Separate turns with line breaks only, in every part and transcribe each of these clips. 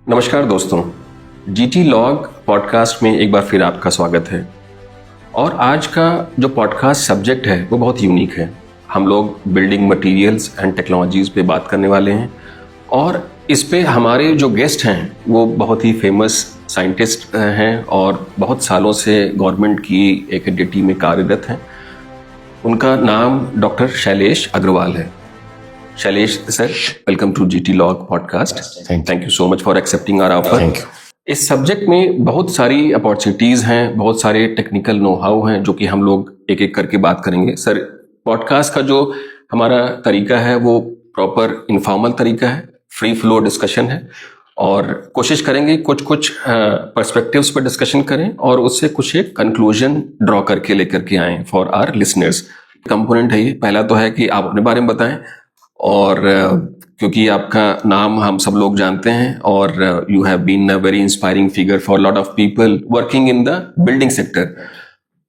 नमस्कार दोस्तों, GT log podcast में एक बार फिर आपका स्वागत है। और आज का जो पॉडकास्ट सब्जेक्ट है वो बहुत यूनिक है। हम लोग बिल्डिंग मटेरियल्स एंड टेक्नोलॉजीज़ पे बात करने वाले हैं और इस पे हमारे जो गेस्ट हैं वो बहुत ही फेमस साइंटिस्ट हैं और बहुत सालों से गवर्नमेंट की एक एंटिटी में कार्यरत हैं। उनका नाम डॉक्टर शैलेश अग्रवाल है। Shailesh sir, welcome to GT log podcast. Thank you so much for accepting our offer.
Thank you.
इस सब्जेक्ट में बहुत सारी अपॉर्चुनिटीज़ हैं, बहुत सारे टेक्निकल नो हाउ हैं जो कि हम लोग एक एक करके बात करेंगे। सर, पॉडकास्ट का जो हमारा तरीका है वो प्रॉपर इनफॉर्मल तरीका है, फ्री फ्लो डिस्कशन है और कोशिश करेंगे कुछ पर्सपेक्टिव्स पर डिस्कशन करें और उससे कुछ एक कंक्लूजन ड्रॉ करके लेकर के आएँ फॉर आवर लिसनर्स। कंपोनेंट है ये। पहला तो है कि आप अपने बारे में बताएं और क्योंकि आपका नाम हम सब लोग जानते हैं और you have been a very inspiring figure for lot of people working in the building sector.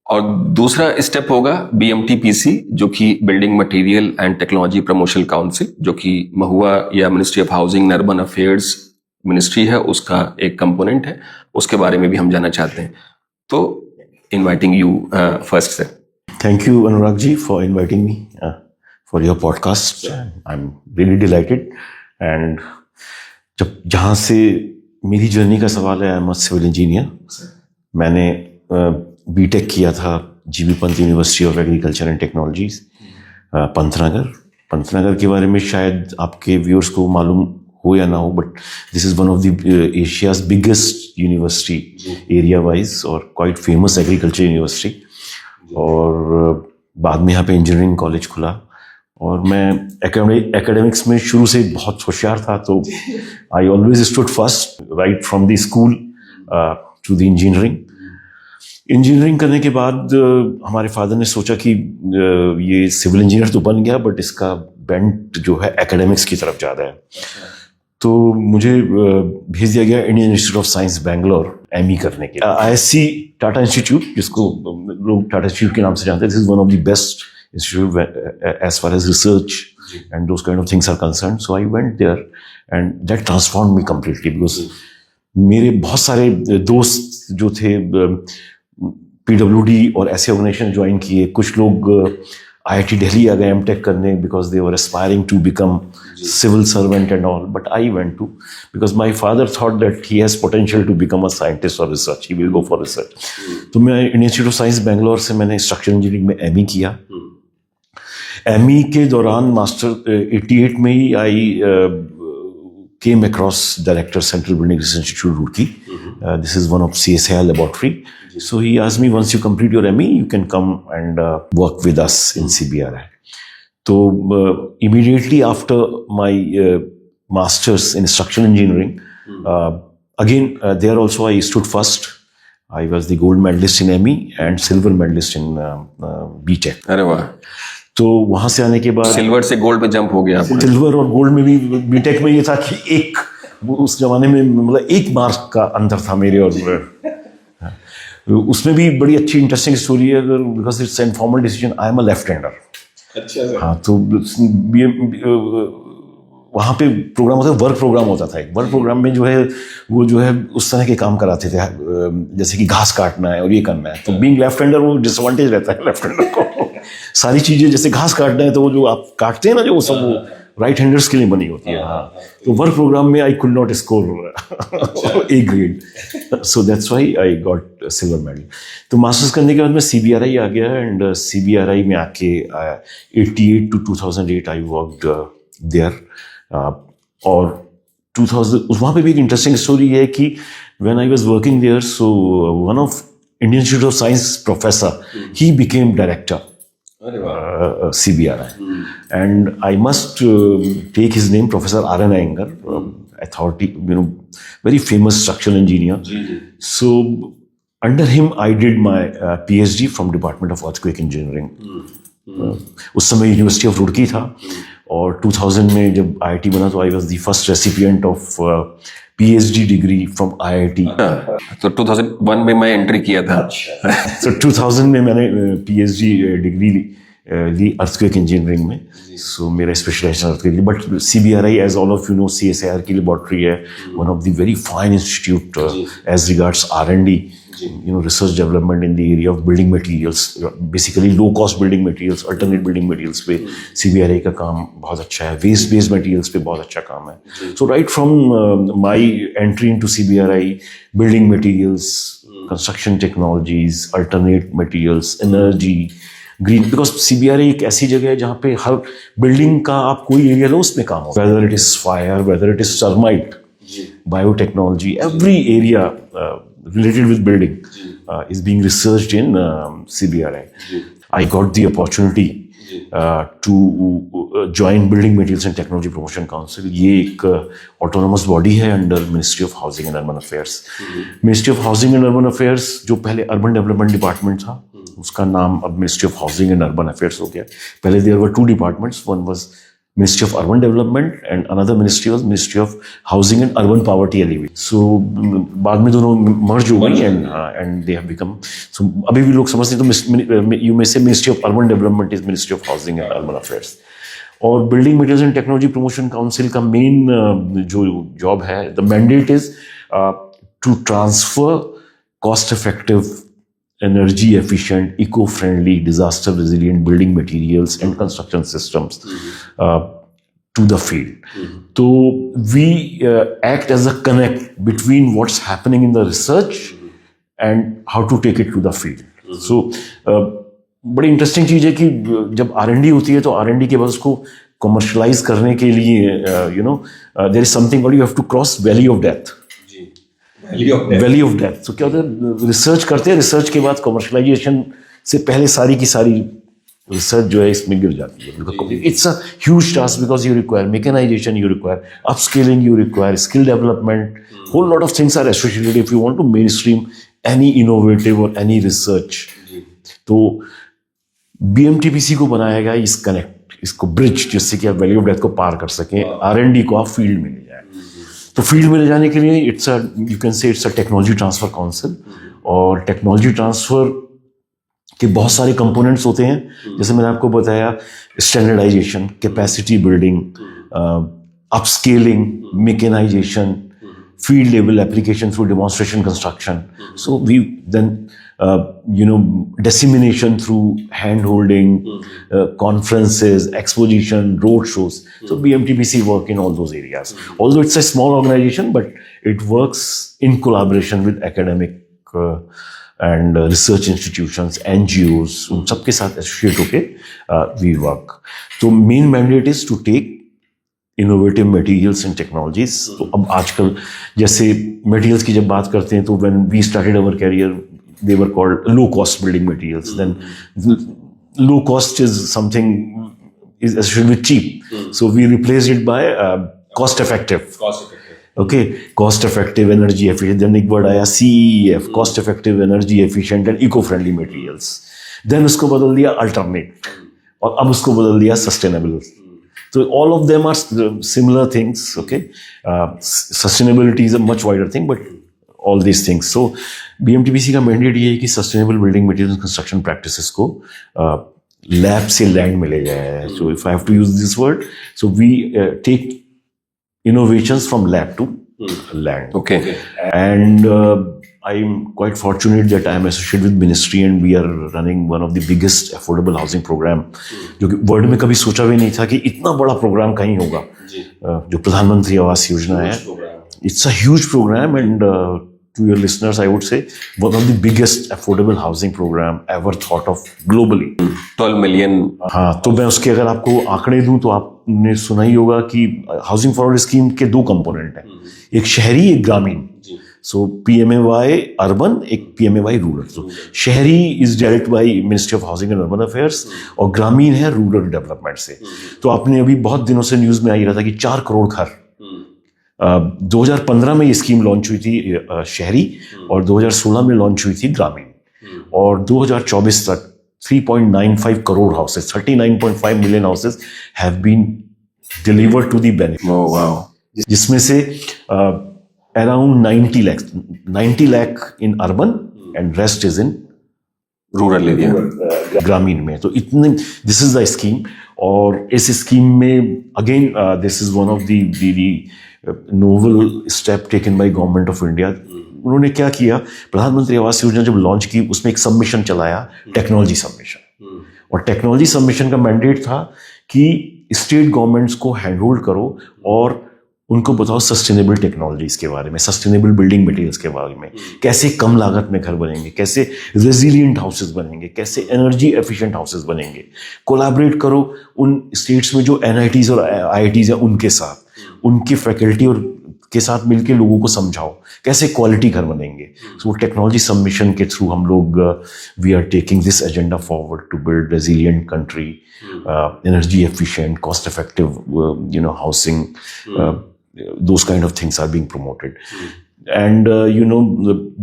और दूसरा स्टेप होगा BMTPC, जो कि building material and technology promotion council, जो कि महुआ या ministry of housing and urban affairs ministry है, उसका एक कंपोनेंट है। उसके बारे में भी हम जानना चाहते हैं। तो inviting you first sir.
Thank you, Anurag ji, for inviting me for your podcast. I'm really delighted. And जहाँ से मेरी जर्नी का सवाल है, I'm a civil engineer. मैंने B.Tech किया था GB Pant university of agriculture and technologies, Pantnagar के बारे में शायद आपके व्यूअर्स को मालूम हो या ना हो, but this is one of the Asia's biggest university area wise और क्वाइट फेमस एग्रीकल्चर यूनिवर्सिटी। और बाद में यहाँ पे इंजीनियरिंग कॉलेज खुला और मैं एकेडमिक्स में शुरू से बहुत होशियार था, तो I always stood first right from the school to the engineering करने के बाद हमारे फादर ने सोचा कि ये सिविल इंजीनियर तो बन गया बट इसका बेंट जो है एकेडमिक्स की तरफ ज़्यादा है। तो मुझे भेज दिया गया Indian Institute of science Bangalore ME करने के। ISC टाटा इंस्टीट्यूट, जिसको लोग टाटा इंस्टीट्यूट के नाम से जानते हैं, this is one of the best institute as far as research and those kind of things are concern. So I went there and that transform me completely, because मेरे बहुत सारे दोस्त जो थे PWD और ऐसे ऑर्गेनाइजेशन ज्वाइन किए। कुछ लोग IIT दिल्ली आ गए M.Tech करने because they were aspiring to become civil servant and all, but I went to because my father thought that he has potential to become a scientist or research. He will go for research. तो मैं Indian Institute of science Bangalore से मैंने structural engineering में ME किया। ME के दौरान master 88 में ही आई came across director Central Building Research Institute Roorkee. This is one of CSIR laboratory. So he asked me, once you complete your ME, you can come and work with us in CBRI. So immediately after my master's in structural engineering, again there also I stood first. I was the gold medalist in ME and silver medalist in B.Tech.
अरे वाह!
तो वहां से आने के बाद
silver से gold में जंप हो गया।
सिल्वर और गोल्ड में भी B.Tech में ये था कि एक उस जमाने में मतलब 1 मार्क का अंतर था मेरे और उसमें भी बड़ी अच्छी इंटरेस्टिंग स्टोरी है, because it's informal decision. I am a left hander.
अच्छा सर।
हाँ, तो वहाँ पे प्रोग्राम होता है, वर्क प्रोग्राम होता था। एक वर्क प्रोग्राम में जो है वो जो है उस तरह के काम कराते थे, जैसे कि घास काटना है और ये करना है। तो बीइंग लेफ्ट हैंडर वो डिसएडवांटेज रहता है लेफ्ट हैंडर को। सारी चीज़ें जैसे घास काटना है तो वो जो आप काटते हैं ना, जो वो सब वो राइट हैंडर्स के लिए बनी होती है। हाँ, तो वर्क प्रोग्राम में I could not score A grade, so that's why I got silver medal. तो मास्टर्स करने के बाद मैं CBRI आ गया एंड CBRI में आके 88 to 2008 आई वर्कड देयर। और 2000 वहाँ पे भी एक इंटरेस्टिंग स्टोरी है कि when I was working there, so one of Indian Institute of Science professor, he became director CBRI, and I must take his name, Professor R.N. Iyengar, authority, very famous structural engineer. So under him I did my PhD from Department of Earthquake Engineering. उस समय university of Roorkee था और 2000 में जब IIT बना तो I was the first recipient of PhD degree from IIT.
तो 2001 में मैं एंट्री किया था।
So 2000 में मैंने PhD डिग्री ली अर्थक्वेक इंजीनियरिंग में. सो मेरा specialization earthquake, but CBRI as all of you know CSIR की लेबोरेटरी है, one of the very fine institute as regards R&D, research development in the area of building materials, basically low cost building materials, alternate building materials पे CBRI का काम बहुत अच्छा है, waste based materials पे बहुत अच्छा काम है. So right from my entry into CBRI, building materials, construction technologies, alternate materials, energy, green, because CBRI एक ऐसी जगह है जहाँ पे हर बिल्डिंग का आप कोई एरिया लो उसमें काम हो, whether it is fire, whether it is termite, biotechnology, every area related with building is being researched in CBRI. I got the opportunity to join Building Materials and Technology Promotion Council. ये एक autonomous body है under Ministry of Housing and Urban Affairs. Ministry of Housing and Urban Affairs जो पहले Urban Development Department था, उसका नाम अब Ministry of Housing and Urban Affairs हो गया. पहले there were two departments. One was Ministry of Urban Development and another ministry was Ministry of Housing and Urban Poverty Alleviation. So बाद में दोनों merge हो गई and they have become. So अभी भी लोग समझते हैं तो you may say Ministry of Urban Development is Ministry of Housing and Urban Affairs. और Building Materials and Technology Promotion Council का main जो job है, the mandate is to transfer cost-effective, energy efficient, eco-friendly, disaster resilient building materials and construction systems to the field. So we act as a connect between what's happening in the research and how to take it to the field. So बड़ी interesting चीज है कि जब R&D होती है तो R&D के बाद उसको कमर्शलाइज करने के लिए there is something called you have to cross valley of death. Valley of death. तो क्या होता है, रिसर्च करते हैं, रिसर्च के बाद कमर्शलाइजेशन से पहले सारी की सारी रिसर्च जो है इसमें गिर जाती है. It's a huge task because you require mechanization, you require upscaling, you require skill development, whole lot of things are associated if you want to mainstream any innovative और एनी रिसर्च. तो BMTPC को बनाया गया इस connect, इसको bridge, जिससे कि आप वैली ऑफ डेथ को पार कर सकें, R&D को आप फील्ड में ले जाए. तो फील्ड में ले जाने के लिए you can say it's a technology transfer council. और टेक्नोलॉजी ट्रांसफर के बहुत सारे कंपोनेंट्स होते हैं, जैसे मैंने आपको बताया, standardization, capacity building, upscaling, mechanization, field level application through demonstration construction. So we then dissemination through hand holding, conferences, exposition, road shows. So BMTPC work in all those areas. Although it's a small organization, but it works in collaboration with academic and research institutions, NGOs, उन सबके साथ associate होके we work. So main mandate is to take innovative materials and technologies. तो अब आजकल जैसे materials की जब बात करते हैं तो when we started our career they were called low cost building materials. Then low cost is something is associated with cheap, so we replaced it by cost effective. Okay, cost effective, energy efficient. Then एक word आया CEF, cost effective, energy efficient and eco friendly materials. Then उसको बदल दिया alternate, और अब उसको बदल दिया sustainable. So all of them are similar things, okay? Sustainability is a much wider thing, but all these things. So BMTPC का mandate ये है कि sustainable building materials and construction practices को lab से land में ले जाए. So if I have to use this word, so we take innovations from lab to land.
Okay.
And I'm quite fortunate that I am associated with ministry and we are running one of the biggest affordable housing program, जो कि world में कभी सोचा भी नहीं था कि इतना बड़ा प्रोग्राम कहीं होगा, जो प्रधानमंत्री आवास योजना है. It's a huge program and to your listeners I would say one of the biggest affordable housing program ever thought of globally.
12 million.
हाँ, तो मैं उसके अगर आपको आंकड़े दूं तो आपने सुना ही होगा कि हाउसिंग फॉर ऑल स्कीम के दो कंपोनेंट हैं, एक शहरी, एक ग्रामीण. So PMAY अर्बन, एक PMAY रूरल. तो शहरी is direct by ministry of housing and urban affairs और ग्रामीण है रूरल डेवलपमेंट से. तो आपने अभी बहुत दिनों से न्यूज में आ ही रहा था कि 4 करोड़ घर 2015 में ये स्कीम लॉन्च हुई थी शहरी, और 2016 में लॉन्च हुई थी ग्रामीण, और 2024 तक 3.95 crore houses, 39.5 million houses have been delivered to the beneficiaries, जिसमें से around 90 lakh in urban and rest is in
rural area,
ग्रामीण में। तो इतने, दिस इज द स्कीम। और इस स्कीम में again this is one of the novel step taken by government of India. उन्होंने क्या किया, प्रधानमंत्री आवास योजना जब लॉन्च की, उसमें एक सबमिशन चलाया, टेक्नोलॉजी सबमिशन। और टेक्नोलॉजी सबमिशन का मैंडेट था कि स्टेट गवर्नमेंट्स को हैंड होल्ड करो और उनको बताओ सस्टेनेबल टेक्नोलॉजीज के बारे में, सस्टेनेबल बिल्डिंग मटेरियल्स के बारे में, कैसे कम लागत में घर बनेंगे, कैसे रेजिलिएंट हाउसेस बनेंगे, कैसे एनर्जी एफिशिएंट हाउसेस बनेंगे। कोलैबोरेट करो उन स्टेट्स में जो एनआईटीज और आईआईटीज हैं उनके साथ, उनकी फैकल्टी और के साथ मिलकर लोगों को समझाओ कैसे क्वालिटी घर बनेंगे। सो टेक्नोलॉजी सबमिशन के थ्रू हम लोग we are taking this agenda forward to build resilient country, energy efficient, cost effective housing, those kind of things are being promoted. And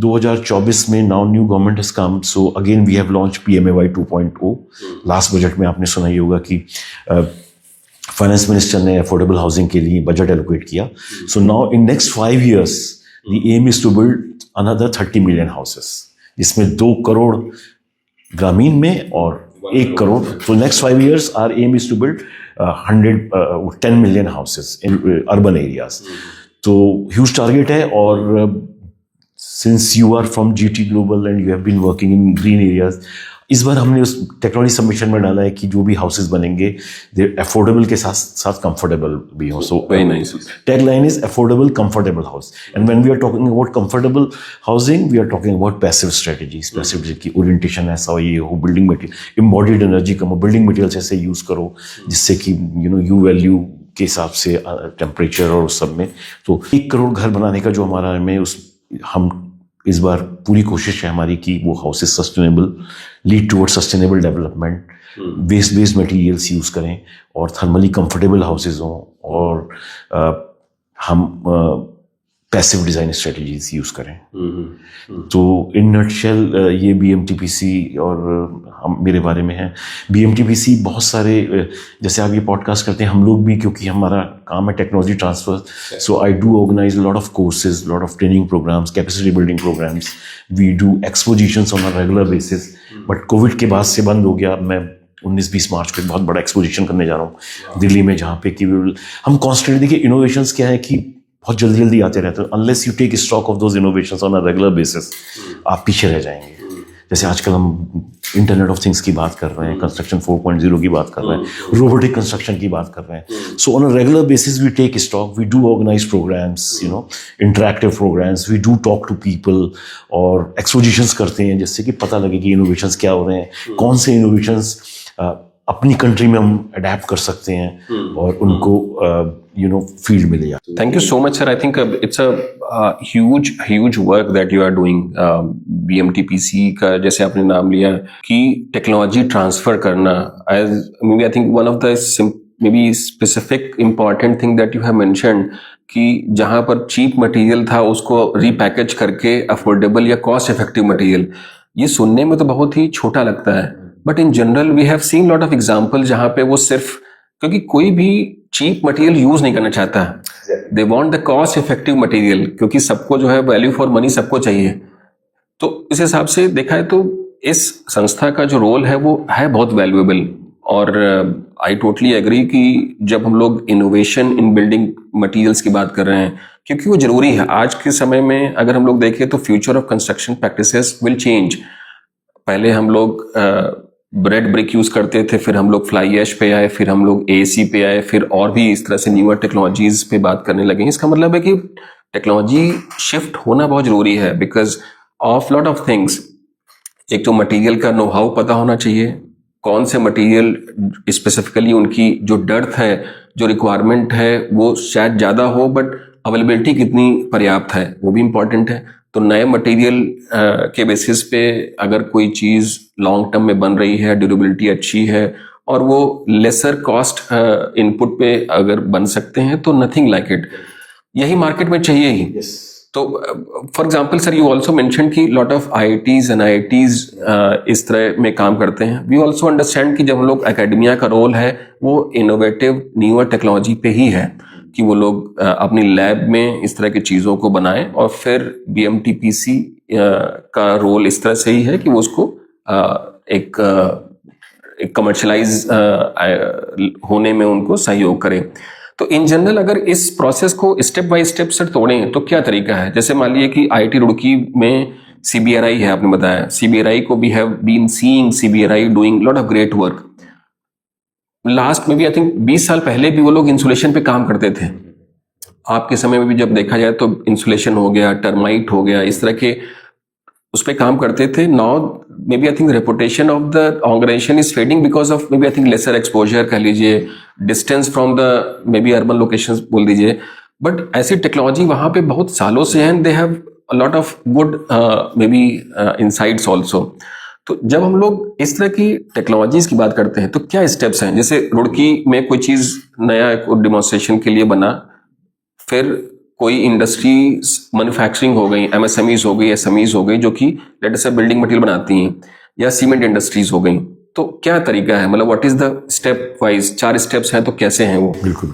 2024 में now new government has come, so again we have launched PMAY 2.0. Last budget में आपने सुना ही होगा कि finance minister ने affordable housing के लिए budget allocate किया। So now in next 5 years the aim is to build another 30 million houses, जिसमें 2 करोड़ ग्रामीण में और 1 crore. So next 5 years our aim is to build 10 million houses in urban areas. तो huge target है। और since you are from GT Global and you have been working in green areas, इस बार हमने उस टेक्नोलॉजी सबमिशन में डाला है कि जो भी हाउसेस बनेंगे दे अफोर्डेबल के साथ साथ कंफर्टेबल भी हो। So
very nice.
Tag line is affordable comfortable house. And when we are talking about comfortable housing, we are talking about passive strategies. Passive की ओरिएंटेशन ऐसा ये हो, बिल्डिंग मटेरियल एम्बॉडीड एनर्जी कम हो, बिल्डिंग मटेरियल्स ऐसे use करो जिससे कि यू वैल्यू के हिसाब से टेम्परेचर और उस सब में। तो 1 करोड़ घर बनाने का जो हमारा में हम इस बार पूरी कोशिश है हमारी कि वो houses sustainable, lead toward sustainable development, waste based materials use करें और थर्मली कंफर्टेबल हाउसेज हों, और हम पैसिव डिजाइन स्ट्रेटजीज यूज करें। तो इन नटशेल ये BMTPC और हम मेरे बारे में है। BMTPC बहुत सारे, जैसे आप ये पॉडकास्ट करते हैं, हम लोग भी, क्योंकि हमारा काम है technology transfer, so I do organise lot of courses, lot of training programmes, capacity building programmes, we do expositions on a regular basis. But COVID के बाद से बंद हो गया। मैं 19-20 मार्च को एक बहुत बड़ा एक्सपोजिशन करने जा रहा हूँ दिल्ली में, जहाँ पे कि हम कॉन्स्टेंट, देखिए इनोवेशंस क्या है कि बहुत जल्दी जल्दी आते रहते हैं। Unless you take stock of those innovations on a regular basis, आप पीछे रह जाएंगे। जैसे आजकल हम इंटरनेट ऑफ थिंग्स की बात कर रहे हैं, कंस्ट्रक्शन 4.0 की बात कर रहे हैं, रोबोटिक कंस्ट्रक्शन की बात कर रहे हैं। So on a regular basis we take stock, we do organize programs, interactive programs, we do talk to people और एक्सपोजिशंस करते हैं, जिससे कि पता लगे कि इनोवेशंस क्या हो रहे हैं, कौन से इनोवेशंस अपनी कंट्री में हम अडेप्ट कर सकते हैं और उनको फील्ड मिले।
Thank you so much, sir. I think it's a huge work that you are doing. BMTPC का जैसे आपने नाम लिया कि टेक्नोलॉजी ट्रांसफर करना, as maybe I think one of the maybe specific important thing that you have mentioned कि जहां पर चीप मटेरियल था उसको रीपैकेज करके अफोर्डेबल या कॉस्ट इफेक्टिव मटेरियल, ये सुनने में तो बहुत ही छोटा लगता है, but in general we have seen lot of example जहां पे वो सिर्फ, क्योंकि कोई भी चीप मटेरियल यूज नहीं करना चाहता, they want the cost effective material, क्योंकि सबको जो है वैल्यू फॉर मनी सबको चाहिए। तो इस हिसाब से देखा है तो इस संस्था का जो रोल है वो है बहुत वैल्यूएबल। और आई टोटली एग्री कि जब हम लोग इनोवेशन इन बिल्डिंग मटेरियल्स की बात कर रहे हैं, क्योंकि वो जरूरी है आज के समय में। अगर हम लोग देखें तो future of construction practices will change. पहले हम लोग रेड ब्रिक यूज करते थे, फिर हम लोग फ्लाई ऐश पे आए, फिर हम लोग AC पे आए, फिर और भी इस तरह से न्यूअर टेक्नोलॉजीज पे बात करने लगे। इसका मतलब है कि टेक्नोलॉजी शिफ्ट होना बहुत जरूरी है because of lot of things. एक तो मटेरियल का नो हाउ पता होना चाहिए, कौन से मटेरियल स्पेसिफिकली उनकी जो डेप्थ है, जो रिक्वायरमेंट है वो शायद ज़्यादा हो, बट अवेलेबिलिटी कितनी पर्याप्त है वो भी इम्पॉर्टेंट है। तो नए मटेरियल के बेसिस पे अगर कोई चीज़ लॉन्ग टर्म में बन रही है, ड्यूरेबिलिटी अच्छी है और वो लेसर कॉस्ट इनपुट पे अगर बन सकते हैं तो नथिंग लाइक इट, यही मार्केट में चाहिए ही। तो for example sir, you also mention कि lot of IITs and IITs इस तरह में काम करते हैं। वी आल्सो अंडरस्टैंड कि जब हम लोग एकेडमिया का रोल है वो इनोवेटिव न्यूअर टेक्नोलॉजी पे ही है कि वो लोग अपनी लैब में इस तरह की चीज़ों को बनाएं, और फिर BMTPC का रोल इस तरह से ही है कि वो उसको एक कमर्शलाइज होने में उनको सहयोग करें। तो इन जनरल अगर इस प्रोसेस को स्टेप बाय स्टेप से तोड़ें तो क्या तरीका है? जैसे मान लीजिए कि आईआईटी रुड़की में CBRI है, आपने बताया CBRI को we have been seeing CBRI doing lot of great work. Last में भी आई थिंक 20 साल पहले भी वो लोग इंसुलेशन पे काम करते थे। आपके समय में भी जब देखा जाए तो इंसुलेशन हो गया, टर्माइट हो गया, इस तरह के उस पर काम करते थे। Now may be I think reputation of the organization is fading because of may be I think lesser exposure कह लीजिए, distance from the maybe urban locations बोल दीजिए, बट ऐसी टेक्नोलॉजी वहां पे बहुत सालों से है, they have a lot of good may be insights also. तो जब हम लोग इस तरह की टेक्नोलॉजीज की बात करते हैं तो क्या स्टेप्स हैं? जैसे रुड़की में कोई चीज नया डेमोन्स्ट्रेशन के लिए बना, फिर कोई इंडस्ट्री मैन्युफैक्चरिंग हो गई, MSMEs हो गई, SMEs हो गई जो कि लेट अस से बिल्डिंग मटेरियल बनाती हैं, या सीमेंट इंडस्ट्रीज हो गई, तो क्या तरीका है? मतलब what is the step wise 4 steps हैं तो कैसे हैं वो?
बिल्कुल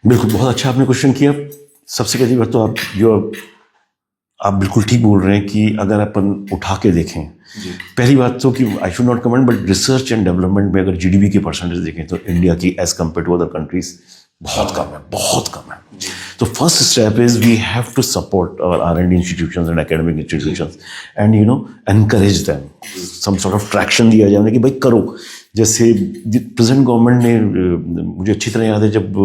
बिल्कुल, बहुत अच्छा आपने क्वेश्चन किया। सबसे पहली बात तो आप बिल्कुल ठीक बोल रहे हैं कि अगर अपन उठा के देखें, पहली बात तो कि I should not comment, but research and development में अगर GDP के परसेंटेज देखें तो इंडिया की as compared to other countries बहुत कम है, बहुत कम है। तो first step is we have to support our R&D institutions and academic institutions and encourage them, some sort of traction दिया जाए कि भाई करो। जैसे प्रेजेंट गवर्नमेंट ने, मुझे अच्छी तरह याद है जब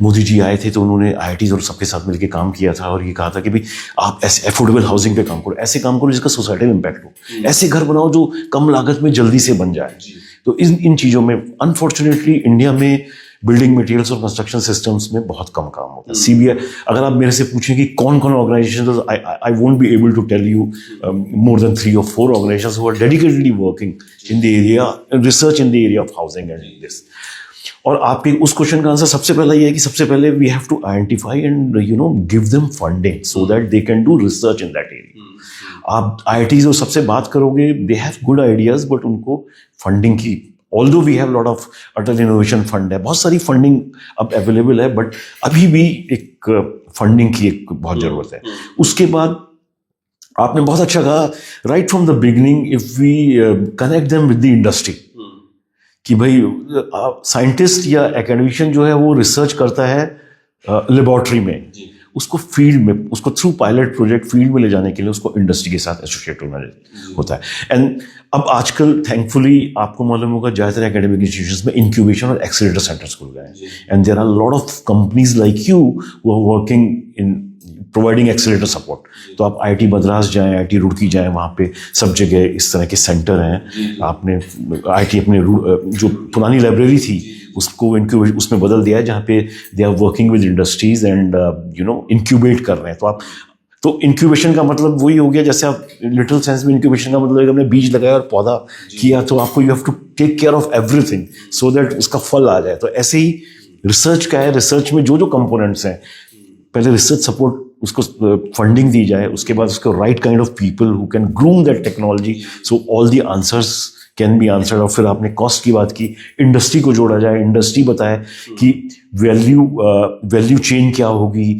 मोदी जी आए थे तो उन्होंने IITs और सबके साथ मिलकर काम किया था और ये कहा था कि भाई आप ऐसे अफोर्डेबल हाउसिंग पे काम करो, ऐसे काम करो जिसका सोसाइटी में इम्पैक्ट हो, ऐसे घर बनाओ जो कम लागत में जल्दी से बन जाए। तो इन चीज़ों में अनफॉर्चुनेटली इंडिया में बिल्डिंग मटेरियल्स और कंस्ट्रक्शन सिस्टम्स में बहुत कम काम होता है। CBI, अगर आप मेरे से पूछें कि कौन कौन organization, I won't be able to tell you more than 3 or 4 organizations who are dedicatedly working in the area, research in the area of housing and this. और आपके उस क्वेश्चन का आंसर सबसे पहला ये है कि सबसे पहले we have to identify and give them funding so that they can do research in that area. आप IITs और सबसे बात करोगे, they have good ideas, but उनको फंडिंग की, although we have lot of Atal innovation fund है, बहुत सारी फंडिंग अब अवेलेबल है, बट अभी भी एक फंडिंग की एक बहुत जरूरत है। उसके बाद आपने बहुत अच्छा कहा, right from the beginning if we connect them with the industry, कि भाई साइंटिस्ट या एकेडमिशियन जो है वो रिसर्च करता है लेबोरेटरी में, उसको फील्ड में, उसको थ्रू पायलट प्रोजेक्ट फील्ड में ले जाने के लिए उसको इंडस्ट्री के साथ एसोसिएट होना होता है। एंड अब आजकल थैंकफुली आपको मालूम होगा ज़्यादातर एकेडमिक इंस्टीट्यूशंस में इंक्यूबेशन और एक्सीलरेटर सेंटर्स खुल गए हैं, and there are lot of companies like you who are working in providing accelerator support. तो आप IIT मद्रास जाएं, IIT रुड़की जाएं, वहाँ पे सब जगह इस तरह के सेंटर हैं। आपने IIT अपने जो पुरानी लाइब्रेरी थी उसको इंक्यूबेट उसमें बदल दिया है, जहाँ पे they are working with industries and incubate कर रहे हैं। तो इंक्यूबेशन का मतलब वही हो गया, जैसे आप लिटिल सेंस में इंक्यूबेशन का मतलब है कि हमने बीज लगाया और पौधा किया, तो आपको you have to take care of everything so that उसका फल आ जाए। तो ऐसे ही रिसर्च का है, रिसर्च में जो जो कंपोनेंट्स हैं, पहले रिसर्च सपोर्ट, उसको फंडिंग दी जाए, उसके बाद उसको right kind of people who can groom that technology so all the answers can be answered. और फिर आपने कॉस्ट की बात की, इंडस्ट्री को जोड़ा जाए, इंडस्ट्री बताए कि वैल्यू चेन क्या होगी,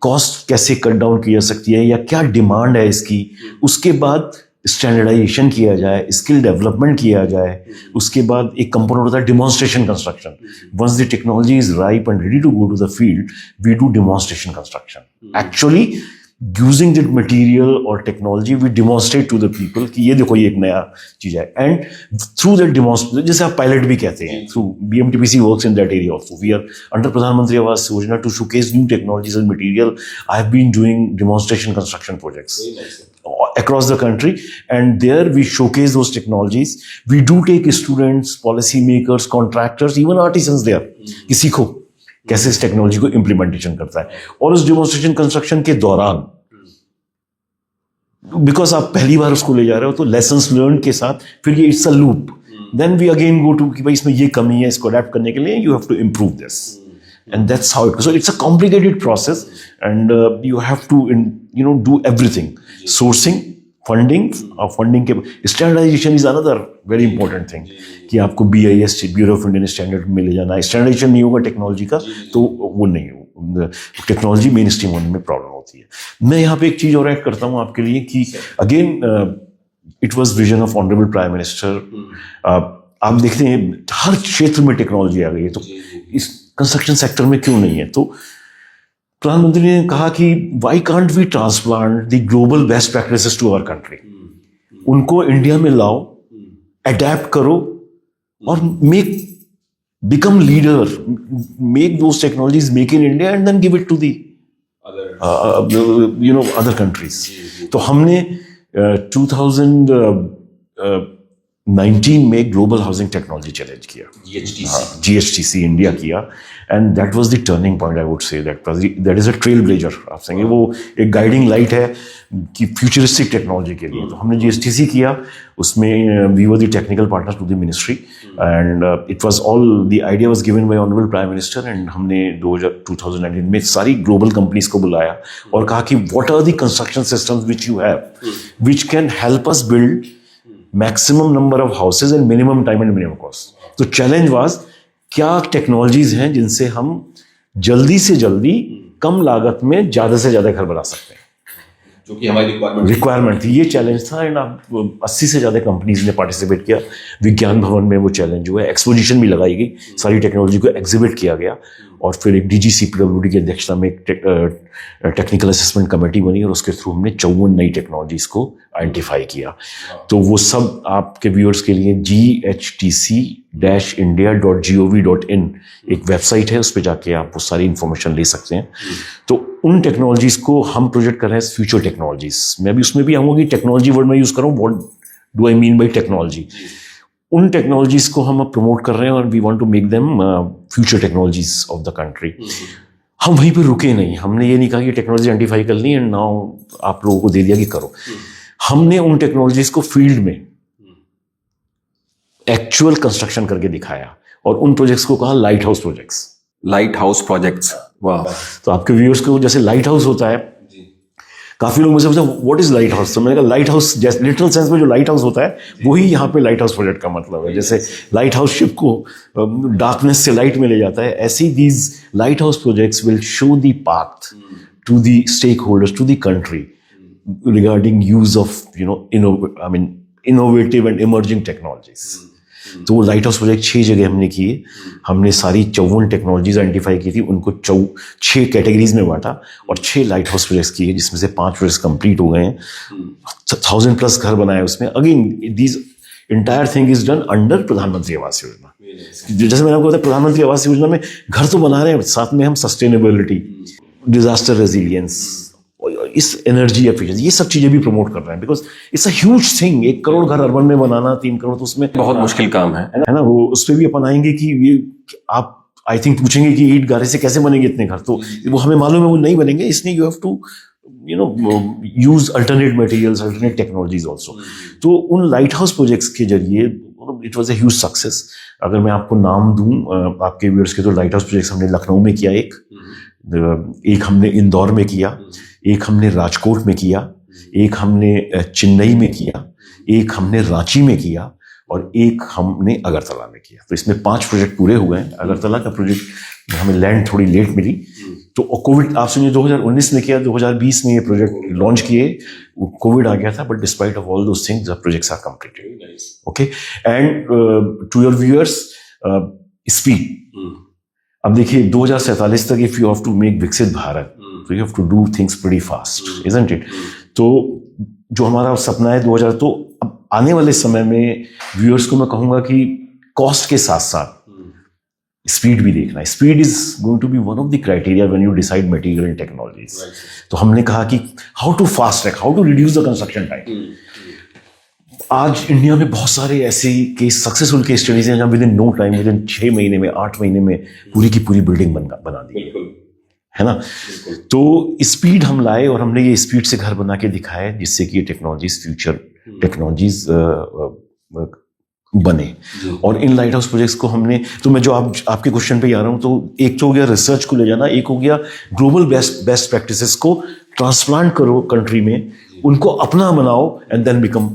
कॉस्ट कैसे कट डाउन की जा सकती है या क्या डिमांड है इसकी, उसके बाद स्टैंडर्डाइजेशन किया जाए, स्किल डेवलपमेंट किया जाए, उसके बाद एक कंपोनेंट होता है demonstration construction. Once the technology is ripe and ready to go to the field, we do demonstration construction. Actually using that material और technology we demonstrate to the people कि ये देखो ये एक नया चीज है, एंड थ्रू दैट डिमॉन्स्ट्रेट, जैसे आप पायलट भी कहते हैं, through BMTPC works in that area also. We are under Pradhan Mantri आवास Yojana to showcase new technologies and material. I have been doing demonstration construction projects across the country, and there we showcase those technologies. We do take students, policy makers, contractors, even artisans there कि सीखो कैसे इस technology को implementation करता है। और उस demonstration construction के दौरान, बिकॉज आप पहली बार उसको ले जा रहे हो, तो लेसन्स लर्न के साथ फिर ये it's a loop, then we again go to कि भाई इसमें ये कमी है, इसको अडेप्ट करने के लिए you have to improve this, and that's how it goes. So it's a complicated process, and you have to do everything. Sourcing, funding, funding के standardization is another very important thing, कि आपको BIS Bureau of Indian Standard में ले जाना है। Standardisation नहीं होगा technology का तो वो नहीं हो, टेक्नोलॉजी मेन स्ट्रीम होने में प्रॉब्लम होती है। मैं यहाँ पे एक चीज़ और ऐड करता हूँ आपके लिए कि again it was vision of honourable prime minister. आप देखते हैं हर क्षेत्र में टेक्नोलॉजी आ गई है, तो इस कंस्ट्रक्शन सेक्टर में क्यों नहीं है? तो प्रधानमंत्री ने कहा कि why can't we transplant the global best practices to our country, उनको इंडिया में लाओ, अडेप्ट करो और become leader, make those technologies, make in India and then give it to the other countries. तो हमने 2019 में ग्लोबल हाउसिंग टेक्नोलॉजी चैलेंज किया, GHTC India किया, and that was the turning point. I would say that is a trail blazer. आप कहेंगे वो एक guiding light है कि फ्यूचरिस्टिक टेक्नोलॉजी के लिए। तो हमने GHTC किया, उसमें we were the technical partner to the ministry, and it was all the idea was given by honourable prime minister, and हमने 2019 में सारी ग्लोबल कंपनीज को बुलाया और कहा कि what are the construction systems which you have which can help us build maximum number of houses and minimum time and minimum cost. तो challenge was क्या टेक्नोलॉजीज हैं जिनसे हम जल्दी से जल्दी कम लागत में ज्यादा से ज्यादा घर बना सकते हैं,
जो कि हमारी
रिक्वायरमेंट थी। ये चैलेंज था, एंड 80 से ज्यादा कंपनीज ने पार्टिसिपेट किया। विज्ञान भवन में वो चैलेंज हुआ, एक्सपोजिशन भी लगाई गई, सारी टेक्नोलॉजी को एग्जिबिट किया गया, और फिर एक DGCPWD की अध्यक्षता में एक टेक्निकल असेसमेंट कमेटी बनी, और उसके थ्रू हमने 54 नई टेक्नोलॉजीज को आइडेंटिफाई किया। तो वो सब आपके व्यूअर्स के लिए GHTC-india.gov.in एक वेबसाइट है, उस पर जाके आप वो सारी इंफॉर्मेशन ले सकते हैं। तो उन टेक्नोलॉजीज को हम प्रोजेक्ट कर रहे हैं फ्यूचर टेक्नोलॉजीज। मैं भी उसमें भी आऊँगा कि टेक्नोलॉजी वर्ड में यूज करूँ, what do I mean by technology. उन टेक्नोलॉजीज को हम अब प्रमोट कर रहे हैं, और we want to make them future technologies of the country. हम वहीं पे रुके नहीं, हमने ये नहीं कहा कि टेक्नोलॉजी आइडेंटिफाई कर ली एंड नाउ आप लोगों को दे दिया कि करो। हमने उन टेक्नोलॉजीज को फील्ड में एक्चुअल कंस्ट्रक्शन करके दिखाया, और उन प्रोजेक्ट्स को कहा light house projects.
Light house projects, वाह।
तो आपके व्यूअर्स को जैसे लाइट हाउस होता है, काफी लोग मुझसे पूछा व्हाट इज लाइट हाउस, तो मैंने कहा लाइट हाउस जैसे लिटरल सेंस में जो लाइट हाउस होता है वही यहाँ पे लाइट हाउस प्रोजेक्ट का मतलब है। जैसे लाइट हाउस शिप को डार्कनेस से लाइट में ले जाता है, ऐसे these light house projects will show the path to the stakeholders, to the country regarding use of innovative and emerging technologies. तो वो लाइट हाउस प्रोजेक्ट 6 जगह हमने किए। हमने सारी 54 टेक्नोलॉजीज आइडेंटिफाई की थी, उनको 6 कैटेगरीज में बांटा और 6 लाइट हाउस प्रोजेक्ट्स किए, जिसमें से 5 प्रोजेक्ट्स कंप्लीट हो गए हैं। 1000+ घर बनाए उसमें। Again this entire thing is done under Pradhan Mantri Awas Yojana. जैसे मैंने आपको बताया, प्रधानमंत्री आवास योजना में घर तो बना रहे हैं, साथ में हम सस्टेनेबिलिटी, डिजास्टर रेजिलियंस, इस एनर्जी एफिशिएंसी, ये सब चीजें भी प्रमोट कर रहे हैं, because it's a huge thing. 1 crore घर अर्बन में बनाना, 3 करोड़, तो उसमें
बहुत मुश्किल काम है
ना। वो उस पर भी अपन आएंगे कि ये आप आई थिंक पूछेंगे कि ईंट गारे से कैसे बनेंगे इतने घर, तो वो हमें मालूम है वो नहीं बनेंगे, इसलिए you have to use alternate materials, alternate technologies also. तो उन लाइट हाउस प्रोजेक्ट्स के जरिए it was a huge success. अगर मैं आपको नाम दूं आपके व्यूअर्स के, तो लाइट हाउस प्रोजेक्ट्स हमने लखनऊ में किया, एक हमने इंदौर में किया, एक हमने राजकोट में किया, एक हमने चेन्नई में किया, एक हमने रांची में किया, और एक हमने अगरतला में किया। तो इसमें 5 प्रोजेक्ट पूरे हुए हैं। अगरतला का प्रोजेक्ट हमें लैंड थोड़ी लेट मिली, तो कोविड, आप सुनिए 2019 में किया, 2020 में ये प्रोजेक्ट लॉन्च किए, कोविड आ गया था, but despite of all those things the projects are completed. Okay, and to your viewers, speed. अब देखिए 2047 तक if you have to make Viksit Bharat, तो you have to do things pretty fast, isn't it? तो जो हमारा सपना है 2000, तो अब आने वाले समय में व्यूअर्स को मैं कहूंगा कि कॉस्ट के साथ साथ स्पीड भी देखना है। Speed is going to be one of the criteria when you decide material and technologies. तो हमने कहा कि how to fast track, how to reduce the construction time. आज इंडिया में बहुत सारे ऐसे केस, सक्सेसफुल केस स्टडीज हैं जहां within no time, within 6 महीने में, 8 महीने में पूरी की पूरी बिल्डिंग बना दी है ना। तो स्पीड हम लाए, और हमने ये स्पीड से घर बना के दिखाया, जिससे कि ये टेक्नोलॉजीज फ्यूचर टेक्नोलॉजीज बने। और इन लाइट हाउस प्रोजेक्ट्स को हमने, तो मैं जो आपके क्वेश्चन पे आ रहा हूँ, तो एक तो हो गया रिसर्च को ले जाना, एक हो गया ग्लोबल बेस्ट प्रैक्टिसेस को ट्रांसप्लांट करो कंट्री में, उनको अपना बनाओ, and then become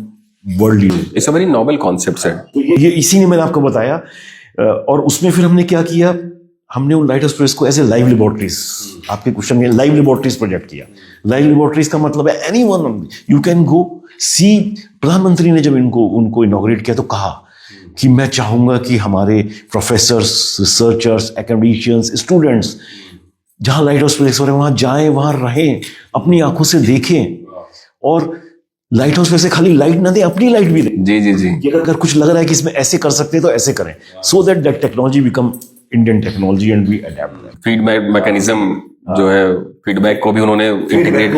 world leader.
It's a very noble concept है।
तो ये इसी ने मैंने आपको बताया। और उसमें फिर हमने क्या किया, हमने उन लाइट हाउस प्रोजेक्ट्स को ऐसे लाइव लेबोरेटरीज, आपके क्वेश्चन में लाइव लेबोरेटरीज प्रोजेक्ट किया। लाइव लेबोरेटरीज का मतलब है एनीवन यू कैन गो सी। प्रधानमंत्री ने जब उनको इनॉग्रेट किया तो कहा कि मैं चाहूंगा कि हमारे प्रोफेसर्स, रिसर्चर्स, एकेडमिशियंस, स्टूडेंट्स जहां लाइट हाउस प्रोजेक्ट्स हो रहे हैं वहां जाएं, वहां रहें, अपनी आंखों से देखें, और लाइट हाउस में से खाली लाइट ना दे, अपनी लाइट भी दे।
जी जी जी।
कि अगर कुछ लग रहा है कि इसमें ऐसे कर सकते हैं तो ऐसे करें, so that that technology become Indian technology and we adapt.
Feedback mechanism जो है, फीडबैक को भी उन्होंने इंटीग्रेट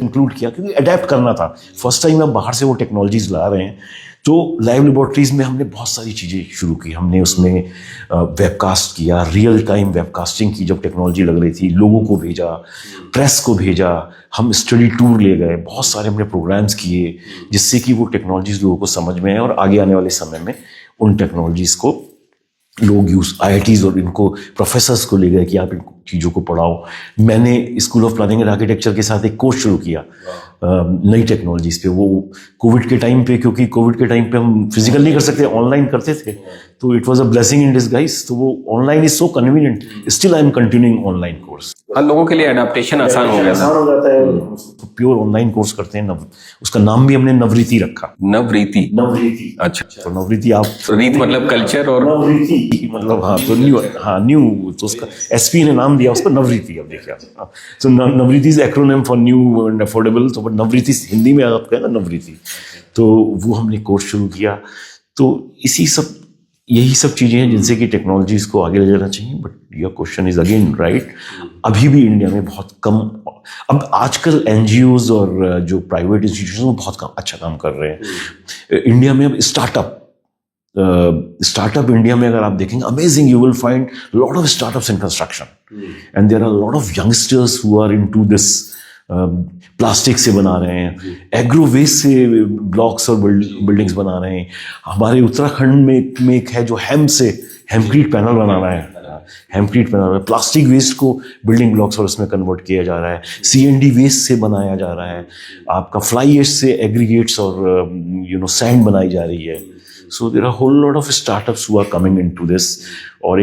इंक्लूड किया, क्योंकि अडैप्ट करना था। फर्स्ट टाइम हम बाहर से वो टेक्नोलॉजीज ला रहे हैं। तो लाइव लेबोरेटरीज में हमने बहुत सारी चीज़ें शुरू की। हमने उसमें वेबकास्ट किया, रियल टाइम वेबकास्टिंग की, जब टेक्नोलॉजी लग रही थी, लोगों को भेजा, प्रेस को भेजा, हम स्टडी टूर ले गए, बहुत सारे हमने प्रोग्राम्स किए जिससे कि वो टेक्नोलॉजीज लोगों को समझ में आए, और आगे आने वाले समय में उन टेक्नोलॉजीज को लोग यूज, IITs और इनको प्रोफेसर्स को ले गए कि आप इन चीज़ों को पढ़ाओ। मैंने school of planning and architecture के साथ एक कोर्स शुरू किया नई टेक्नोलॉजीज पे। वो कोविड के टाइम पे, क्योंकि कोविड के टाइम पे हम फिजिकल नहीं कर सकते, ऑनलाइन करते थे, तो it was a blessing in disguise. तो वो online is so convenient, still I am continuing online course.
हर लोगों के लिए अडेप्टेशन आसान हो गया
आसान हो जाता है। तो प्योर ऑनलाइन कोर्स करते हैं। उसका नाम भी हमने नवरीति रखा।
नवरीति।
नवरीति,
अच्छा।
तो नवरीति आप
रीत मतलब कल्चर, और
नवरीति मतलब हाँ, तो न्यू, तो उसका SP ने नाम दिया उसको नवरीति। अब देखिए, तो Navriti is acronym for new and affordable. तो नवरीति हिंदी में आप कहें ना नवरीति, तो वो हमने कोर्स शुरू किया। तो यही सब चीजें हैं जिनसे कि टेक्नोलॉजीज को आगे ले जाना चाहिए। But your question is again right, अभी भी इंडिया में बहुत कम। अब आजकल NGOs और जो प्राइवेट इंस्टीट्यूशन वो बहुत अच्छा काम कर रहे हैं इंडिया में। अब स्टार्टअप इंडिया में अगर आप देखेंगे, amazing, you will find lot of startups in construction, and there are lot of youngsters who are into this. Plastic से बना रहे हैं, एग्रो वेस्ट से ब्लॉक्स और बिल्डिंग्स बना रहे हैं। हमारे उत्तराखंड में एक है जो हेमक्रीट पैनल बना रहा है। हेमक्रीट पैनल, प्लास्टिक वेस्ट को बिल्डिंग ब्लॉक्स और उसमें कन्वर्ट किया जा रहा है। CND वेस्ट से बनाया जा रहा है। आपका फ्लाई ऐश से एग्रीगेट्स और सैंड बनाई जा रही है। So there are whole lot of startups who are coming into this. और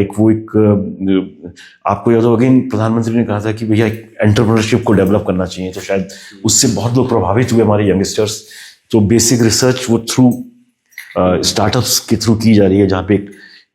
आपको याद होगा कि प्रधानमंत्री ने कहा था कि भैया एंटरप्रेन्योरशिप को डेवलप करना चाहिए, तो शायद उससे बहुत लोग प्रभावित हुए, हमारे यंगस्टर्स। तो बेसिक रिसर्च वो थ्रू स्टार्टअप्स के थ्रू की जा रही है, जहाँ पे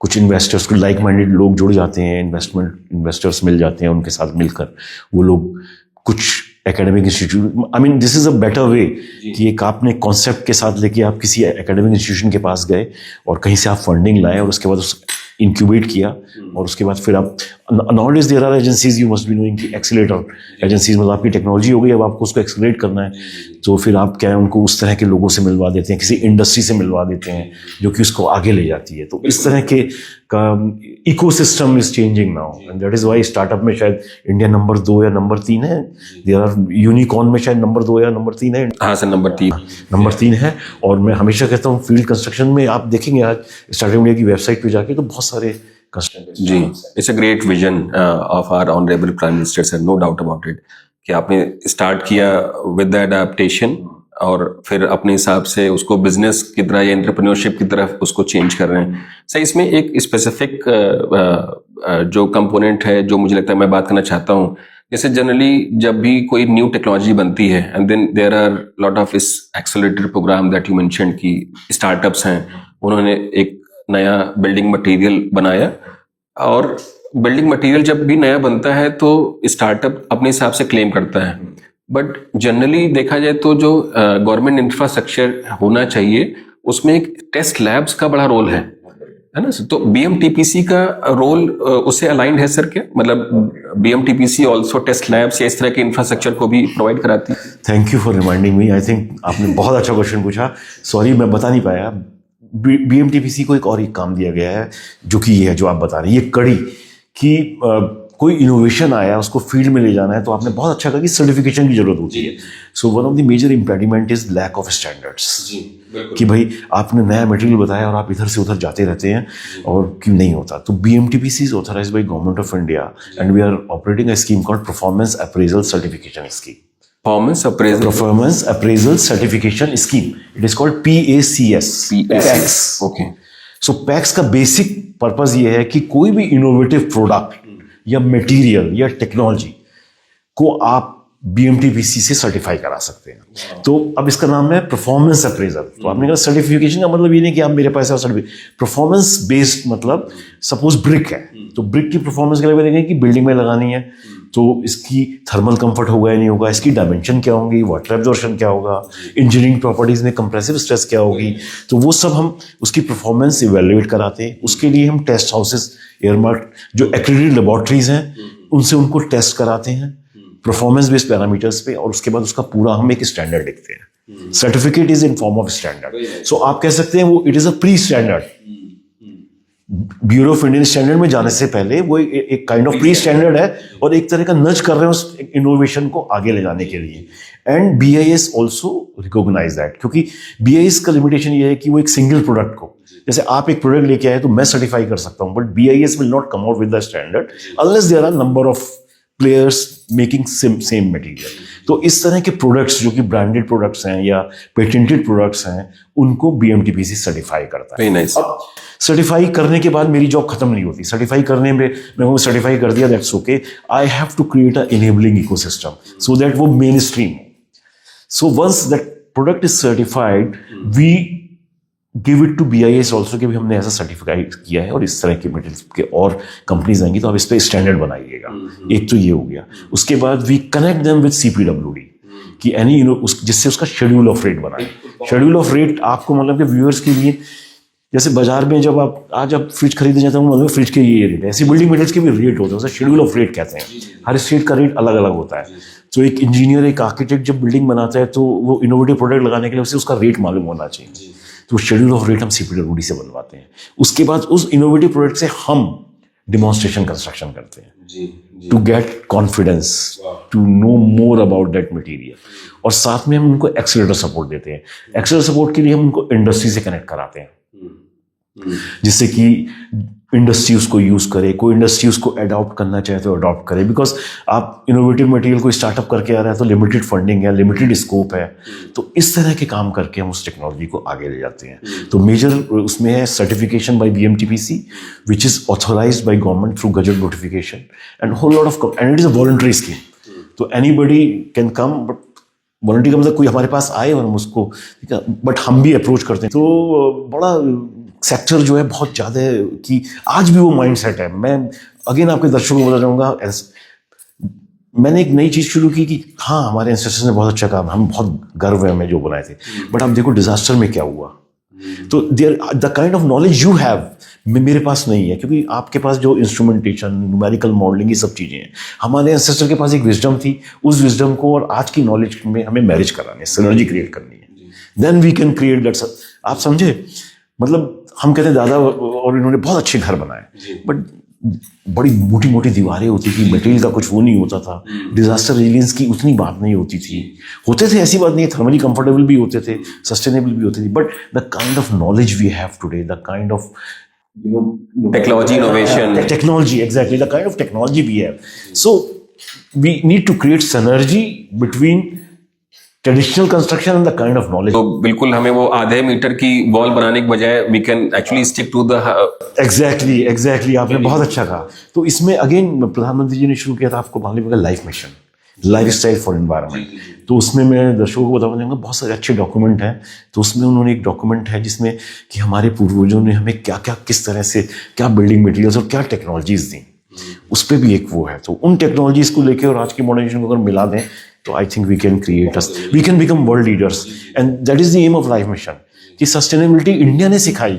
कुछ इन्वेस्टर्स को लाइक माइंडेड लोग जुड़ जाते हैं, इन्वेस्टर्स मिल जाते हैं, उनके साथ मिलकर वो लोग कुछ academic institute, I mean this is a better way कि एक आपने कॉन्सेप्ट के साथ लेके आप किसी एकेडमिक इंस्टीट्यूशन के पास गए और कहीं से आप फंडिंग लाए और उसके बाद उस इंक्यूबेट किया, और उसके बाद फिर आप not there are agencies, you must be knowing कि एक्सीलेटर एजेंसीज, मतलब आपकी टेक्नोलॉजी हो गई, अब आपको उसको एक्सीलरेट करना है, तो फिर आप क्या है उनको उस तरह के लोगों से मिलवा देते हैं, किसी इंडस्ट्री से मिलवा देते हैं जो कि उसको आगे ले जाती है। तो इस तरह के ecosystem is changing now, and that is why startup में शायद इंडिया नंबर 2 या नंबर 3 है। देयर आर यूनिकॉर्न में शायद नंबर 2 या नंबर 3 है।
हाँ सर, नंबर 3
है। और मैं हमेशा कहता हूँ फील्ड कंस्ट्रक्शन में आप देखेंगे आज स्टार्टअप इंडिया की वेबसाइट पे जाके तो बहुत सारे
जी, it's a great vision of our honourable prime minister sir, no doubt about it, कि आपने स्टार्ट किया विद द अडेप्टेशन और फिर अपने हिसाब से उसको बिजनेस की तरह या एंटरप्रेन्योरशिप की तरफ उसको चेंज कर रहे हैं। सर, इसमें एक स्पेसिफिक जो कंपोनेंट है जो मुझे लगता है मैं बात करना चाहता हूँ, जैसे जनरली जब भी कोई न्यू टेक्नोलॉजी बनती है and then there are lot of इस accelerator programme that you mentioned कि स्टार्टअप्स हैं, उन्होंने एक नया बिल्डिंग मटेरियल बनाया, और बिल्डिंग मटेरियल जब भी नया बनता है तो स्टार्टअप अपने हिसाब से क्लेम करता है, बट जनरली देखा जाए तो जो गवर्नमेंट इंफ्रास्ट्रक्चर होना चाहिए उसमें एक टेस्ट लैब्स का बड़ा रोल है ना। तो BMTPC का रोल उससे अलाइंड है सर क्या? मतलब BMTPC ऑल्सो टेस्ट लैब्स या इस तरह के इंफ्रास्ट्रक्चर को भी प्रोवाइड कराती है?
Thank you for reminding me. I think आपने बहुत अच्छा क्वेश्चन पूछा, सॉरी मैं बता नहीं पाया। BMTPC को एक और काम दिया गया है जो कि ये है जो आप बता रहे हैं, ये कड़ी कि कोई इनोवेशन आया उसको फील्ड में ले जाना है, तो आपने बहुत अच्छा कहा कि सर्टिफिकेशन की जरूरत होती है। So one of the major impediment is lack of standards, कि भाई आपने नया मटेरियल बताया और आप इधर से उधर जाते रहते हैं और क्यों नहीं होता। तो BMTPC is authorised by government of India and we are operating a scheme called performance appraisal certification scheme. Performance Appraisal Certification Scheme. It is called PACS. PACS.
Okay.
So PACS का बेसिक पर्पस ये है कि कोई भी innovative product या material या technology को आप BMTPC से सर्टिफाई करा सकते हैं। तो अब इसका नाम है परफॉर्मेंस अप्रेजल। तो आपने कहा सर्टिफिकेशन का मतलब ये नहीं कि आप मेरे पास सर्टिफिकेट, परफॉर्मेंस बेस्ड मतलब सपोज ब्रिक है तो ब्रिक की परफॉर्मेंस के लिए देखें कि बिल्डिंग में लगानी है तो इसकी थर्मल कंफर्ट होगा या नहीं होगा, इसकी डायमेंशन क्या होंगी, वाटर एब्जॉर्प्शन क्या होगा, इंजीनियरिंग प्रॉपर्टीज में कंप्रेसिव स्ट्रेस क्या होगी, तो वो सब हम उसकी परफॉर्मेंस इवेल्युएट कराते हैं। उसके लिए हम टेस्ट हाउसेस एयरमार्क जो एक्रेडिटेड लेबोरेटरीज हैं उनसे उनको टेस्ट कराते हैं परफॉर्मेंस बेस्ड पैरामीटर्स पे, और उसके बाद उसका पूरा हम एक स्टैंडर्ड लिखते हैं। Certificate is in form of standard. So आप कह सकते हैं वो it is a pre standard. Bureau of Indian standard में जाने से पहले वो एक काइंड ऑफ प्री स्टैंडर्ड है और एक तरह का नज कर रहे हैं उस इनोवेशन को आगे ले जाने के लिए। And BIS also recognise that, क्योंकि BIS का लिमिटेशन ये है कि वो एक सिंगल प्रोडक्ट को, जैसे आप एक प्रोडक्ट लेके आए तो मैं सर्टिफाई कर सकता हूं, but BIS will not come out with the standard unless there are number of players making same material. तो इस तरह के प्रोडक्ट्स जो कि ब्रांडेड प्रोडक्ट्स हैं या पेटेंटेड प्रोडक्ट्स हैं उनको BMTPC सर्टिफाई करता है।
nice.
अब सर्टिफाई करने के बाद मेरी जॉब खत्म नहीं होती। सर्टिफाई करने में मैं वो सर्टिफाई कर दिया, that's okay, I have to create a enabling ecosystem so that वो मेन स्ट्रीम हो। So once that product is certified we give it to BIS also कि भी हमने ऐसा सर्टिफाइड किया है और इस तरह के मटेरियल के और कंपनीज आएंगी तो आप इस पर स्टैंडर्ड बनाइएगा। एक तो ये हो गया। उसके बाद we connect them with CPWD कि एनी जिससे उसका शेड्यूल ऑफ रेट बनाए। शेड्यूल ऑफ रेट आपको मतलब कि व्यूअर्स के लिए, जैसे बाजार में जब आप आज आप फ्रिज खरीदने जाते हो मतलब फ्रिज के ये रेट है, ऐसी बिल्डिंग मटेरियल्स के भी रेट होते हैं, उसे शेड्यूल ऑफ रेट कहते हैं। हर स्टेट का रेट अलग अलग होता है। तो एक इंजीनियर एक आर्किटेक्ट जब बिल्डिंग बनाता है तो वो इनोवेटिव प्रोडक्ट लगाने के लिए उसे उसका रेट मालूम होना चाहिए। तो शेड्यूल ऑफ रेट हम CPWD से बनवाते हैं। उसके बाद उस इनोवेटिव प्रोडक्ट से हम डिमॉन्स्ट्रेशन कंस्ट्रक्शन करते हैं to get confidence, to know more about that material. और साथ में हम उनको एक्सेलरेटर सपोर्ट देते हैं। एक्सेलरेटर सपोर्ट के लिए हम उनको इंडस्ट्री से कनेक्ट कराते हैं जिससे कि इंडस्ट्री उसको यूज करे, कोई इंडस्ट्री उसको अडॉप्ट करना चाहे तो अडॉप्ट करे। बिकॉज आप इनोवेटिव मटेरियल को स्टार्टअप करके आ रहे हैं तो लिमिटेड फंडिंग है, लिमिटेड स्कोप है, तो इस तरह के काम करके हम उस टेक्नोलॉजी को आगे ले जाते हैं। तो मेजर उसमें है certification by BMTPC which is authorised by government through gazette notification and whole lot of, and it is a voluntary scheme. तो anybody can come, but voluntary का मतलब कोई हमारे पास आए और हम उसको, बट हम भी अप्रोच करते हैं। तो बड़ा सेक्टर जो है बहुत ज़्यादा कि आज भी वो माइंड सेट है। मैं अगेन आपके दर्शकों को बता जाऊँगा, मैंने एक नई चीज़ शुरू की कि हाँ हमारे इंस्टीट्यूशन ने बहुत अच्छा काम, हम बहुत गर्व है हमें जो बनाए थे, बट आप देखो डिजास्टर में क्या हुआ। तो there the kind of knowledge you have मेरे पास नहीं है, क्योंकि आपके पास जो इंस्ट्रूमेंटेशन, न्यूमेरिकल मॉडलिंग, ये सब चीज़ें हैं। हमारे एंसेस्टर के पास एक विजडम थी, उस विजडम को और आज की नॉलेज में हमें मैरिज करानी है, सिनर्जी क्रिएट करनी है, then we can create that. आप समझे, मतलब हम कहते हैं दादा और इन्होंने बहुत अच्छे घर बनाए, बट बड़ी मोटी मोटी दीवारें होती थी, मटेरियल का कुछ वो नहीं होता था, डिजास्टर रेजिलियंस की उतनी बात नहीं होती थी। होते थे, ऐसी बात नहीं है, थर्मली कंफर्टेबल भी होते थे, सस्टेनेबल भी होते थे, but the kind of knowledge we have today, the kind of
technology innovation,
technology, exactly the kind of technology we have, so we need to create synergy between traditional construction and the kind of knowledge.
तो बिल्कुल हमें वो आधे metre की wall बनाने के बजाय we can actually stick to the
exactly आपने बहुत अच्छा कहा। तो इसमें अगेन प्रधानमंत्री जी ने शुरू किया था, आपको मालूम होगा, life mission, life style for environment. तो उसमें मैं दर्शकों को बताना चाहूँगा, बहुत सारे अच्छे डॉक्यूमेंट हैं। तो उसमें उन्होंने एक डॉक्यूमेंट है जिसमें कि हमारे पूर्वजों ने हमें क्या क्या, किस तरह से क्या बिल्डिंग मटेरियल्स और क्या टेक्नोलॉजीज दी, उस पर भी एक वो है। तो उन टेक्नोलॉजीज को लेकर और आज की मॉडर्नाइजेशन को अगर मिला दें तो I think we can create us, we can become world leaders, and that is the aim of life mission. कि सस्टेनेबिलिटी इंडिया ने सिखाई,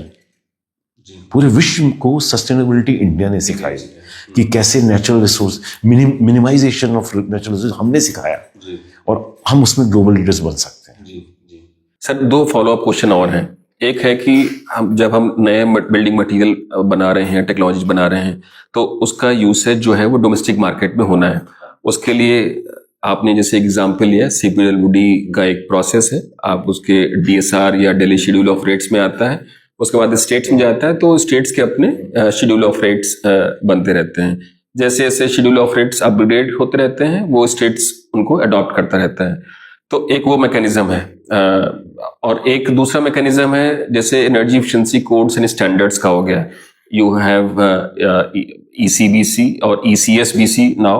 पूरे विश्व को सस्टेनेबिलिटी इंडिया ने सिखाई कि कैसे natural resource, minimisation of natural resource हमने सिखाया, और हम उसमें ग्लोबल लीडर्स बन सकते हैं।
सर, दो फॉलोअप क्वेश्चन और हैं। एक है कि जब हम नए बिल्डिंग मटेरियल बना रहे हैं, टेक्नोलॉजी बना रहे हैं, तो उसका यूसेज जो है वो डोमेस्टिक मार्केट में होना है। उसके लिए आपने जैसे एग्जाम्पल लिया, CPWD का एक प्रोसेस है, आप उसके DSR या डेली शेड्यूल ऑफ रेट्स में आता है, उसके बाद स्टेट्स में जाता है, तो स्टेट्स के अपने शेड्यूल ऑफ रेट्स बनते रहते हैं। जैसे जैसे शेड्यूल ऑफ रेट्स अपग्रेड होते रहते हैं, वो स्टेट्स उनको अडॉप्ट करता रहता है। तो एक वो मैकेनिज्म है, और एक दूसरा मैकेनिज्म है जैसे energy efficiency codes and standards का हो गया। you have ECBC or ECSBC now,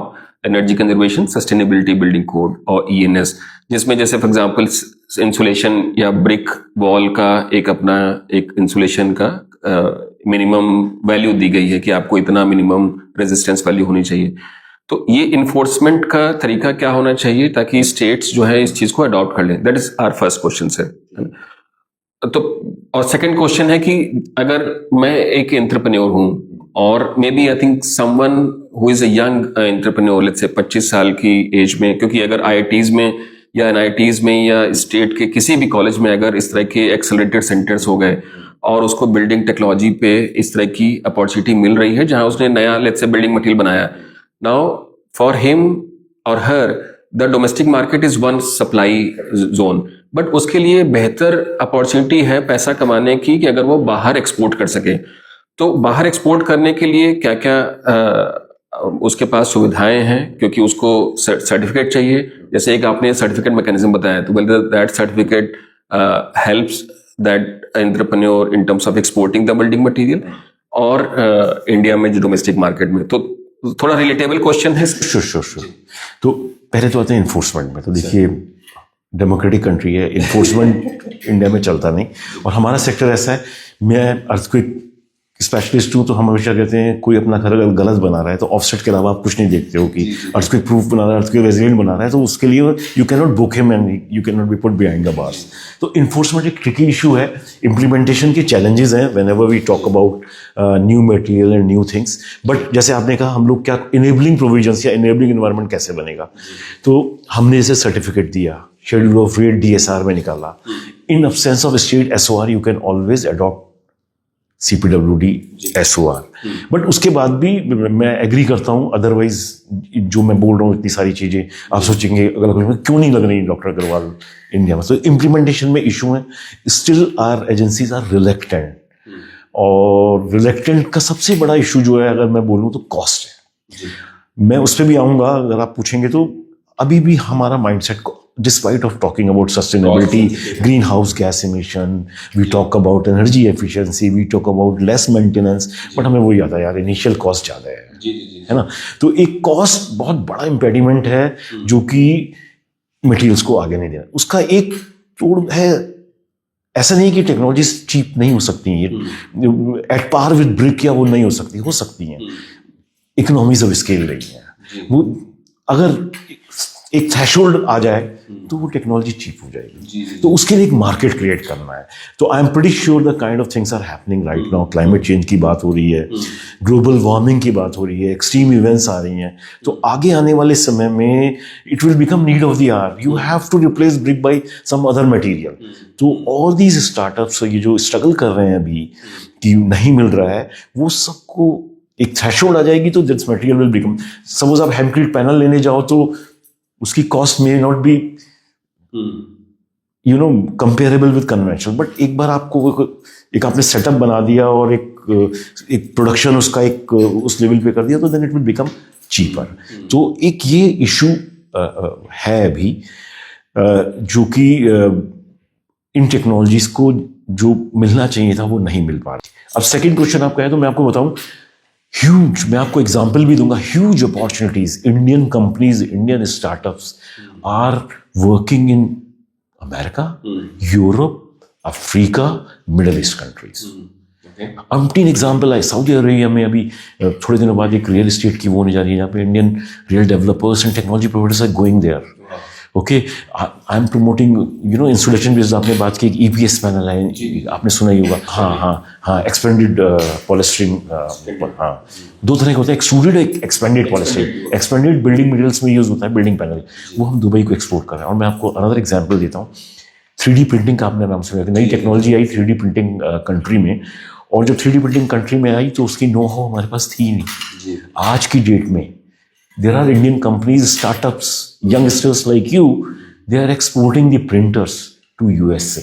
energy conservation sustainability building code, और ENS, जिसमें जैसे फॉर एग्जांपल इंसुलेशन या ब्रिक वॉल का एक इंसुलेशन का मिनिमम वैल्यू दी गई है कि आपको इतना मिनिमम रेजिस्टेंस वैल्यू होनी चाहिए। तो ये इन्फोर्समेंट का तरीका क्या होना चाहिए ताकि स्टेट्स जो है इस चीज को अडॉप्ट कर लें? That is our first question sir. तो और सेकंड क्वेश्चन है कि अगर मैं एक एंटरप्रेन्योर हूं और may B I think someone who is a young entrepreneur, let's say 25 साल की एज में, क्योंकि अगर IITs में या NITs में या स्टेट के किसी भी कॉलेज में अगर इस तरह के एक्सेलरेटेड सेंटर्स हो गए और उसको बिल्डिंग टेक्नोलॉजी पे इस तरह की अपॉर्चुनिटी मिल रही है जहां उसने नया लेट्स से बिल्डिंग मटेरियल बनाया, नाउ फॉर हिम और हर the domestic market is one supply zone, but उसके लिए बेहतर अपॉर्चुनिटी है पैसा कमाने की कि अगर वो बाहर एक्सपोर्ट कर सके। तो बाहर एक्सपोर्ट करने के लिए क्या क्या उसके पास सुविधाएं हैं, क्योंकि उसको सर्टिफिकेट चाहिए, जैसे एक आपने सर्टिफिकेट मैकेनिज्म बताया, तो whether that certificate helps that entrepreneur in terms of exporting the building material और इंडिया में जो डोमेस्टिक मार्केट में। तो थोड़ा रिलेटेबल क्वेश्चन है।
श्योर। तो पहले तो आते हैं इन्फोर्समेंट में। तो देखिए, डेमोक्रेटिक कंट्री है, इन्फोर्समेंट इंडिया में चलता नहीं, और हमारा सेक्टर ऐसा है, मैं अर्थक्वेक स्पेशलिस्ट हूँ, तो हम हमेशा कहते हैं कोई अपना घर अगर गलत बना रहा है तो ऑफसेट के अलावा आप कुछ नहीं देखते हो कि अर्थक्वेक प्रूफ बना रहा है, अर्थक्वेक रेजिलिएंट बना रहा है, तो उसके लिए you can not book him and you can not be put behind the bars. तो इन्फोर्समेंट एक ट्रिकी इशू है, इम्प्लीमेंटेशन के चैलेंजेस हैं whenever we talk about new material and new things. But जैसे आपने कहा, हम लोग क्या इनेबलिंग प्रोविजंस या इनेबलिंग एनवायरनमेंट कैसे बनेगा, तो हमने जैसे सर्टिफिकेट दिया, शेड्यूल ऑफ रेट DSR में निकाला, इन absence of state SOR you can always adopt CPWD SOR। But उसके बाद भी मैं एग्री करता हूं, अदरवाइज जो मैं बोल रहा हूं इतनी सारी चीजें आप सोचेंगे क्यों नहीं लग रही डॉक्टर अग्रवाल इंडिया में। तो इम्प्लीमेंटेशन में इशू है, still our agencies are reluctant, और रिलेक्टेंट का सबसे बड़ा इशू जो है अगर मैं बोलूं तो कॉस्ट है। मैं उस पर भी आऊंगा अगर आप पूछेंगे। तो अभी भी हमारा mindset, despite of talking about sustainability, greenhouse gas emission, we talk about energy efficiency, we talk about less maintenance, but हमें वही आता है यार, इनिशियल कॉस्ट ज्यादा है ना। तो एक कॉस्ट बहुत बड़ा इम्पेडिमेंट है जो कि मटेरियल्स को आगे नहीं देना। उसका एक तोड़ है, ऐसा नहीं कि टेक्नोलॉजी चीप नहीं हो सकती है, एट पार विद ब्रिक या वो नहीं हो सकती हैं, इकोनॉमीज ऑफ स्केल रही है। वो अगर एक थ्रेशोल्ड आ जाए तो वो टेक्नोलॉजी चीप हो जाएगी। तो उसके लिए एक मार्केट क्रिएट करना है। तो I am pretty sure the kind of things are happening right now. Climate change की बात हो रही है, ग्लोबल वार्मिंग की बात हो रही है, एक्सट्रीम इवेंट्स आ रही हैं। तो आगे आने वाले समय में it will become need of the hour, you have to replace brick by some other material. तो ऑल दीज स्टार्टअप्स, ये जो स्ट्रगल कर रहे हैं अभी कि नहीं मिल रहा है, वो सबको एक थ्रेशोल्ड आ जाएगी तो this material will become, suppose आप हेमक्रीट पैनल लेने जाओ तो उसकी cost may not be comparable with conventional, but एक बार आपको एक आपने सेटअप बना दिया और एक प्रोडक्शन उसका एक उस लेवल पे कर दिया तो then it will become cheaper. तो एक ये इशू है अभी जो कि इन टेक्नोलॉजीज को जो मिलना चाहिए था वो नहीं मिल पा रहा। अब सेकंड क्वेश्चन आप कहें तो मैं आपको बताऊं, ह्यूज, मैं आपको एग्जांपल भी दूंगा, huge opportunities, Indian companies, Indian startups are working in America, Europe, Africa, Middle East countries. अम्पटीन एग्जाम्पल है। सऊदी अरेबिया में अभी थोड़े दिनों बाद एक रियल एस्टेट की वो होने जा रही है जहाँ पे Indian real developers and technology providers are going there. Okay, I am promoting insulation based, आपने बात की, EPS पैनल है, आपने सुना ही होगा। हाँ, एक्सपेंडेड पॉलिस्टरीन, हाँ, दो तरह के होते हैं, extruded, expanded polystyrene. Expanded building materials में यूज होता है बिल्डिंग पैनल, वो हम दुबई को एक्सपोर्ट कर रहे हैं। और मैं आपको अनदर एग्जाम्पल देता हूँ, 3D प्रिंटिंग का आपने नाम सुना, नई टेक्नोलॉजी आई 3D प्रिंटिंग कंट्री में, और जब 3D प्रिंटिंग कंट्री में आई तो उसकी नो हाउ हमारे पास थी नहीं। आज की डेट में there are Indian companies, startups, youngsters like you, they are exporting the printers to USA.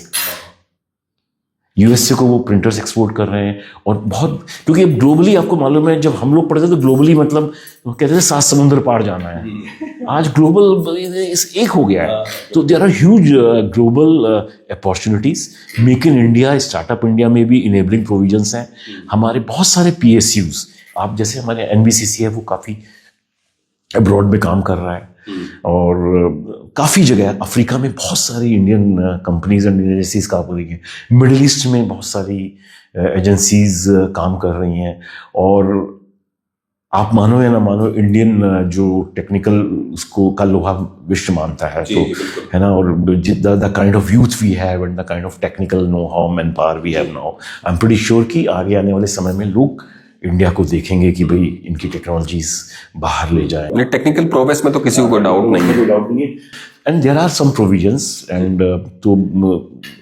USA को वो प्रिंटर्स एक्सपोर्ट कर रहे हैं, और बहुत, क्योंकि अब ग्लोबली आपको मालूम है, जब हम लोग पढ़ते थे तो ग्लोबली मतलब वो कहते थे 7 समुंदर पार जाना है। आज ग्लोबल एक हो गया है। तो there are huge global opportunities. Make in India, startup India में भी इनेबलिंग प्रोविजंस हैं। हमारे बहुत सारे PSUs, आप जैसे हमारे NBCC है, वो काफ़ी अब्रॉड में काम कर रहा है, और काफ़ी जगह अफ्रीका में बहुत सारी इंडियन कंपनीज एंड एजेंसीज काम कर रही हैं। मिडिल ईस्ट में बहुत सारी एजेंसीज काम कर रही हैं। और आप मानो या ना मानो, इंडियन जो टेक्निकल उसको का लोहा विश्व मानता है, तो है ना। और the kind of youth we have and the kind of technical know how manpower we have now, I am pretty sure कि आगे आने वाले समय में लोग इंडिया को देखेंगे कि भाई इनकी टेक्नोलॉजीज बाहर ले जाए।
टेक्निकल प्रोग्रेस में तो किसी को डाउट नहीं है।
And there are some provisions, and तो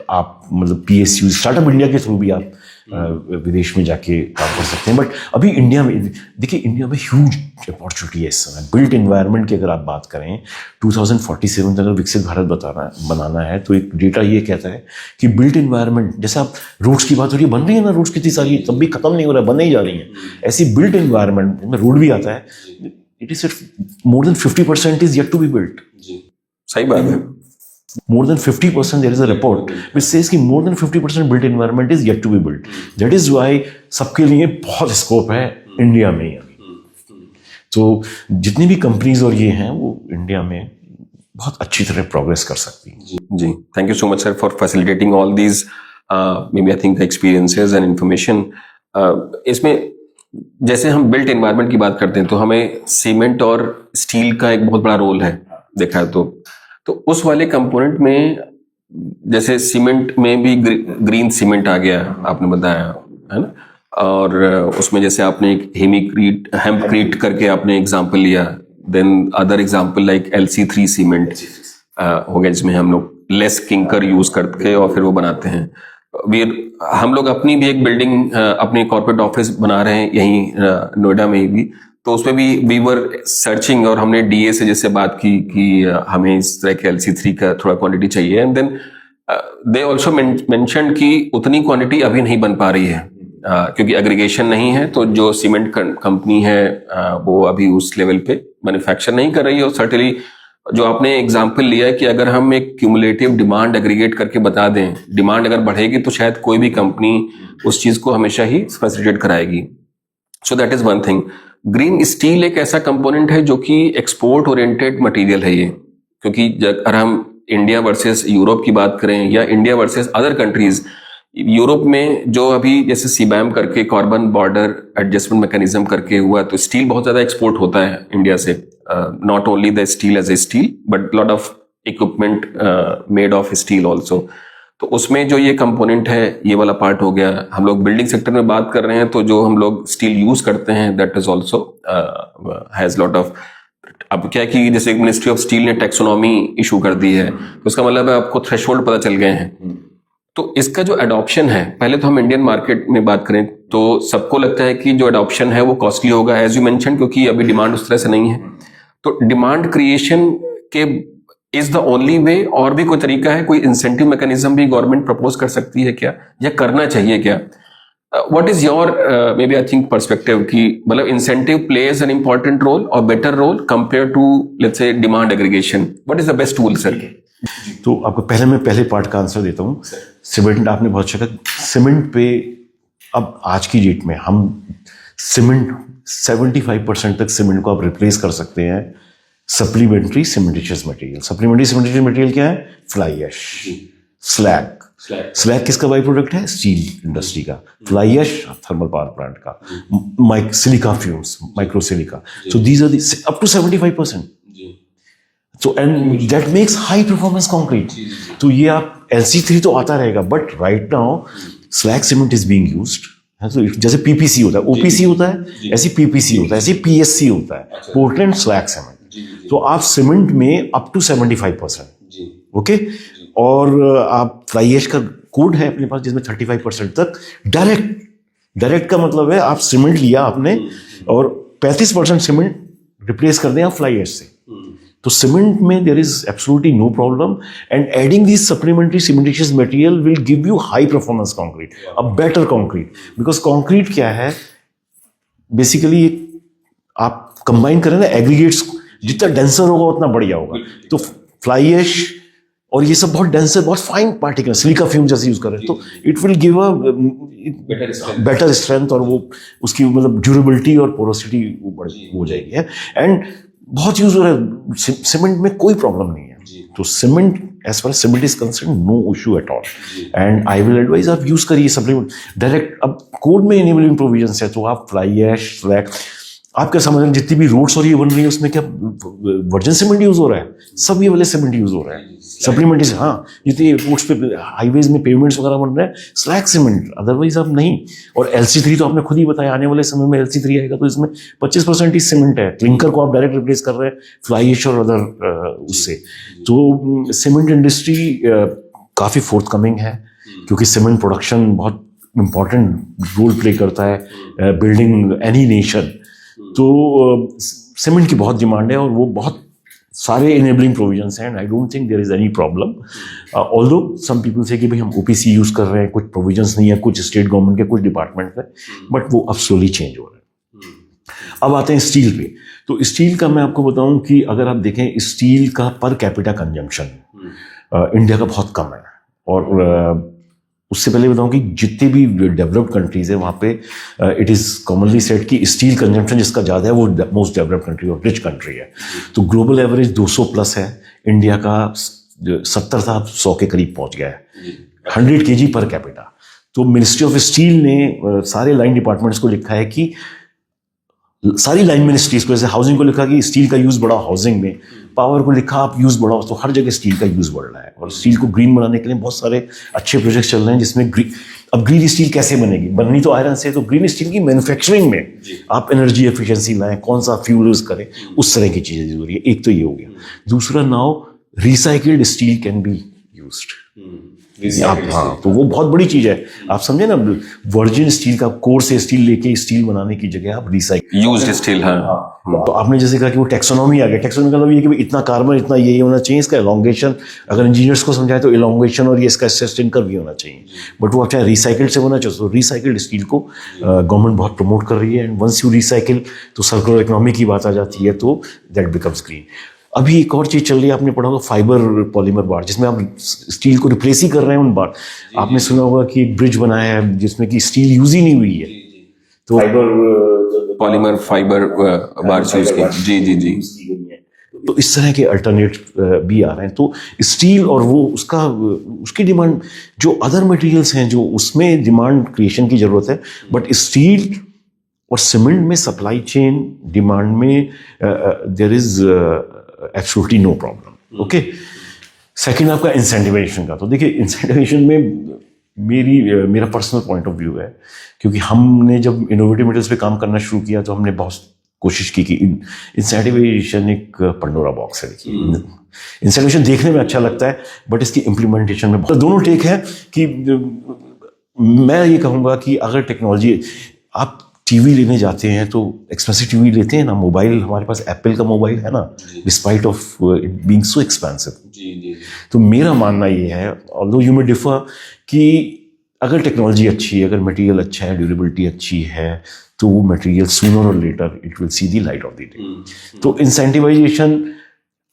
आप मतलब PSU, स्टार्टअप इंडिया के थ्रू भी आप विदेश में जाके काम कर सकते हैं। बट अभी इंडिया में देखिए, इंडिया में ह्यूज अपॉर्चुनिटी है इस समय। बिल्ट एनवायरनमेंट की अगर आप बात करें, 2047 तक अगर विकसित भारत बनाना है, तो एक डेटा ये कहता है कि बिल्ट एनवायरनमेंट, जैसे आप रोड्स की बात हो रही है, बन रही है ना रोड्स कितनी सारी, तब भी खत्म नहीं हो रहा है, बनने ही जा रही है। ऐसी बिल्ट एनवायरनमेंट में रोड भी आता है, it is more than 50% is yet to be built.
सही बात है।
More than 50%, there is a report which says कि more than 50% built environment is yet to be built. That is why सबके लिए बहुत स्कोप है इंडिया में अभी। तो जितनी भी कंपनीज और ये हैं, वो इंडिया में बहुत अच्छी तरह प्रोग्रेस कर सकती हैं।
जी, thank you so much sir for facilitating all these may be I think experiences and information. इसमें जैसे हम बिल्ट एनवायरनमेंट की बात करते हैं, तो हमें सीमेंट और स्टील का एक बहुत बड़ा रोल है देखा है। तो उस वाले कंपोनेंट में, जैसे सीमेंट में भी ग्रीन सीमेंट आ गया, आपने बताया है ना, और उसमें जैसे आपने एक हेम्पक्रीट करके आपने एग्जांपल लिया, then other example like LC3 cement हो गया, जिसमें हम लोग लेस क्लिंकर यूज करके और फिर वो बनाते हैं। हम लोग अपनी भी एक बिल्डिंग, अपनी कॉर्पोरेट ऑफिस बना रहे हैं यहीं नोएडा में भी, तो उसमें भी वी वर सर्चिंग, और हमने DA से जैसे बात की कि हमें इस तरह के LC3 का थोड़ा क्वांटिटी चाहिए, and then they also mentioned कि उतनी क्वांटिटी अभी नहीं बन पा रही है क्योंकि एग्रीगेशन नहीं है। तो जो सीमेंट कंपनी है वो अभी उस लेवल पे मैन्युफैक्चर नहीं कर रही है। और सर्टेनली जो आपने एग्जाम्पल लिया है कि अगर हम एक क्यूमुलेटिव डिमांड एग्रीगेट करके बता दें, डिमांड अगर बढ़ेगी तो शायद कोई भी कंपनी उस चीज को हमेशा ही फैसिलिटेट कराएगी। So that is one thing. Green steel एक ऐसा कंपोनेंट है जो कि एक्सपोर्ट ओरिएंटेड मटेरियल है ये, क्योंकि अगर हम इंडिया वर्सेस यूरोप की बात करें या India versus other countries, Europe में जो अभी जैसे CBAM करके कार्बन बॉर्डर एडजस्टमेंट मैकेनिज्म करके हुआ, तो स्टील बहुत ज्यादा एक्सपोर्ट होता है इंडिया से। Not only the steel as a steel but lot of equipment made of steel also. तो उसमें जो ये कंपोनेंट है, ये वाला पार्ट हो गया। हम लोग बिल्डिंग सेक्टर में बात कर रहे हैं, तो जो हम लोग स्टील यूज करते हैं that is also has lot of. अब क्या कि जैसे मिनिस्ट्री ऑफ स्टील ने टैक्सोनॉमी इशू कर दी है, तो उसका मतलब है आपको थ्रेशोल्ड पता चल गए हैं। तो इसका जो एडॉप्शन है, पहले तो हम इंडियन मार्केट में बात करें तो सबको लगता है कि जो एडॉप्शन है वो कॉस्टली होगा, एज यू मेंशन, क्योंकि अभी डिमांड उस तरह से नहीं है। तो डिमांड क्रिएशन के इज द ओनली वे, और भी कोई तरीका है, कोई इंसेंटिव मैकेनिज्म भी गवर्नमेंट प्रपोज कर सकती है क्या, या करना चाहिए क्या? What is your may be I think perspective कि मतलब incentive plays an important role और better role compare to let's say demand aggregation? What is the best tool sir?
तो आपको पहले पार्ट का आंसर देता हूँ। सीमेंट, आपने बहुत अच्छा कहा। सीमेंट पे अब आज की डेट में हम सीमेंट 75% तक सीमेंट को आप रिप्लेस कर सकते हैं supplementary cementitious material. Supplementary cementitious material क्या है? Fly ash, slag. स्लैग किसका बाई प्रोडक्ट है? स्टील इंडस्ट्री का। Fly ash thermal power plant का। Silica fumes, micro silica. So these are up to 75%। So and that makes high performance concrete. तो ये आप LC3 तो आता रहेगा, but right now slag cement is being used. तो जैसे PPC होता है, OPC होता है, ऐसे PPC होता है, ऐसे PSC होता है, पोर्टलैंड slag cement। तो आप सीमेंट में अप टू 75%, ओके। और आप फ्लाई ऐश का कोड है अपने पास जिसमें 35% तक डायरेक्ट का मतलब है आप सीमेंट लिया आपने और 35% सीमेंट रिप्लेस कर दें आप फ्लाई ऐश से। तो सीमेंट में there is absolutely no problem, and adding this supplementary cementitious material will give you high performance concrete, a better concrete. Because concrete क्या है, बेसिकली आप कंबाइन करें ना एग्रीगेट्स, जितना डेंसर होगा उतना बढ़िया होगा। तो फ्लाई ऐश और ये सब बहुत डेंसर, बहुत फाइन पार्टिकल, सिलिका फ्यूम जैसे यूज कर रहे हैं, तो it will give a better strength, और वो उसकी मतलब ड्यूरेबिलिटी और पोरोसिटी हो जाएगी है। एंड बहुत यूज हो रहा है सीमेंट में, कोई प्रॉब्लम नहीं है। तो cement, as far cement is concern, no issue at all. And I will advise आप यूज करिए सप्लीमेंट डायरेक्ट। अब कोड में इनेबलिंग प्रोविजंस है, तो आप फ्लाई ऐश, स्लैग, आप क्या समझ रहे हैं जितनी भी रोड्स और ये बन रही है उसमें क्या वर्जिन सीमेंट यूज हो रहा है? सब ये वाले सीमेंट यूज हो रहा है, सप्लीमेंट इज, हाँ जितनी रोड्स पे हाईवेज में पेवमेंट्स वगैरह बन रहे हैं स्लैग सीमेंट, अदरवाइज आप नहीं। और LC3 तो आपने खुद ही बताया, आने वाले समय में LC3 आएगा तो इसमें 25% ही सीमेंट है। क्लिंकर को आप डायरेक्ट रिप्लेस कर रहे हैं फ्लाई ऐश और अदर उससे। तो सीमेंट इंडस्ट्री काफी फोर्थकमिंग है, क्योंकि सीमेंट प्रोडक्शन बहुत इंपॉर्टेंट रोल प्ले करता है बिल्डिंग एनी नेशन। तो सीमेंट की बहुत डिमांड है, और वो बहुत सारे इनेबलिंग प्रोविजंस हैं, and I don't think there is any problem. Although some people say कि भाई हम OPC यूज कर रहे हैं, कुछ प्रोविजंस नहीं है कुछ स्टेट गवर्नमेंट के कुछ डिपार्टमेंट में, बट वो अब स्लोली चेंज हो रहा है। अब आते हैं स्टील पे। तो स्टील का मैं आपको बताऊं कि अगर आप देखें स्टील का पर कैपिटा कंजम्पशन इंडिया का बहुत कम है, और उससे पहले बताऊं कि जितने भी डेवलप्ड कंट्रीज है वहाँ पे इट इज़ कॉमनली सेड कि स्टील कंजम्पशन जिसका ज़्यादा है वो मोस्ट डेवलप्ड कंट्री और रिच कंट्री है। तो ग्लोबल एवरेज 200 प्लस है, इंडिया का 70 था, 100 के करीब पहुंच गया है, 100 kg पर कैपिटा। तो मिनिस्ट्री ऑफ स्टील ने सारे लाइन डिपार्टमेंट्स को लिखा है कि सारी लाइन मिनिस्ट्रीज को, जैसे हाउसिंग को लिखा कि स्टील का यूज बढ़ाओ हाउसिंग में, पावर को लिखा आप यूज बढ़ाओ, तो हर जगह स्टील का यूज बढ़ रहा है। और स्टील को ग्रीन बनाने के लिए बहुत सारे अच्छे प्रोजेक्ट्स चल रहे हैं, जिसमें अब ग्रीन स्टील कैसे बनेगी, बननी तो आयरन से, तो ग्रीन स्टील की मैन्युफैक्चरिंग में आप एनर्जी एफिशिएंसी लाएं, कौन सा फ्यूल यूज करें, उस तरह की चीजें जरूरी है। एक तो ये हो गया। दूसरा, now recycled steel can be used. हाँ, तो वो बहुत बड़ी चीज है। आप समझे ना, वर्जिन स्टील का कोर से स्टील लेके स्टील बनाने की जगह आप रिसाइकिल
यूज्ड स्टील। हाँ,
तो आपने जैसे कहा कि वो टेक्सोनॉमी आ गया। टेक्सोनॉमी का मतलब ये कि इतना कार्बन, इतना ये होना चाहिए, इसका एलोंगेशन, अगर इंजीनियर्स को समझाए तो एलोंगेशन और ये इसका सस्टेन कर्व भी होना चाहिए। बट वो चाहे रिसाइकिल्ड से होना चाहिए, तो रिसाइकिल्ड स्टील को गवर्नमेंट बहुत प्रमोट कर रही है। एंड वंस यू रिसाइकिल तो सर्कुलर इकोनॉमी की बात आ जाती है, तो दैट बिकम्स ग्रीन। अभी एक और चीज चल रही है, आपने पढ़ा होगा फाइबर पॉलीमर बार, जिसमें आप स्टील को रिप्लेस ही कर रहे हैं उन बार। आपने सुना होगा कि एक ब्रिज बनाया है जिसमें कि स्टील यूज ही नहीं हुई है, तो फाइबर
पॉलीमर फाइबर बार यूज की। जी जी जी।
तो इस तरह के अल्टरनेट भी आ रहे हैं। तो स्टील और वो उसकी डिमांड, जो अदर मटेरियल्स हैं जो उसमें डिमांड क्रिएशन की जरूरत है, बट स्टील और सीमेंट में सप्लाई चेन डिमांड में there is absolutely no problem. Okay, second आपका इंसेंटिवाइजेशन का। तो देखिए, इंसेंटिवाइजेशन में मेरा पर्सनल पॉइंट ऑफ व्यू है, क्योंकि हमने जब इनोवेटिव मटेरियल्स पे काम करना शुरू किया तो हमने बहुत कोशिश की कि इंसेंटिवाइजेशन एक पंडोरा बॉक्स है। इंसेंटिवाइजेशन देखने में अच्छा लगता है, बट इसकी इम्प्लीमेंटेशन में दोनों टेक है। कि मैं ये कहूँगा कि अगर टेक्नोलॉजी, आप टीवी लेने जाते हैं तो एक्सपेंसिव टीवी लेते हैं ना, मोबाइल हमारे पास एप्पल का मोबाइल है ना, despite of it being so expensive. तो मेरा मानना ये है, ऑल्दो यू मे डिफर, कि अगर टेक्नोलॉजी अच्छी है, अगर मटेरियल अच्छा है, ड्यूरेबिलिटी अच्छी है, तो वो मटेरियल सूनर और later it will see the light of the day. तो इंसेंटिवाइजेशन,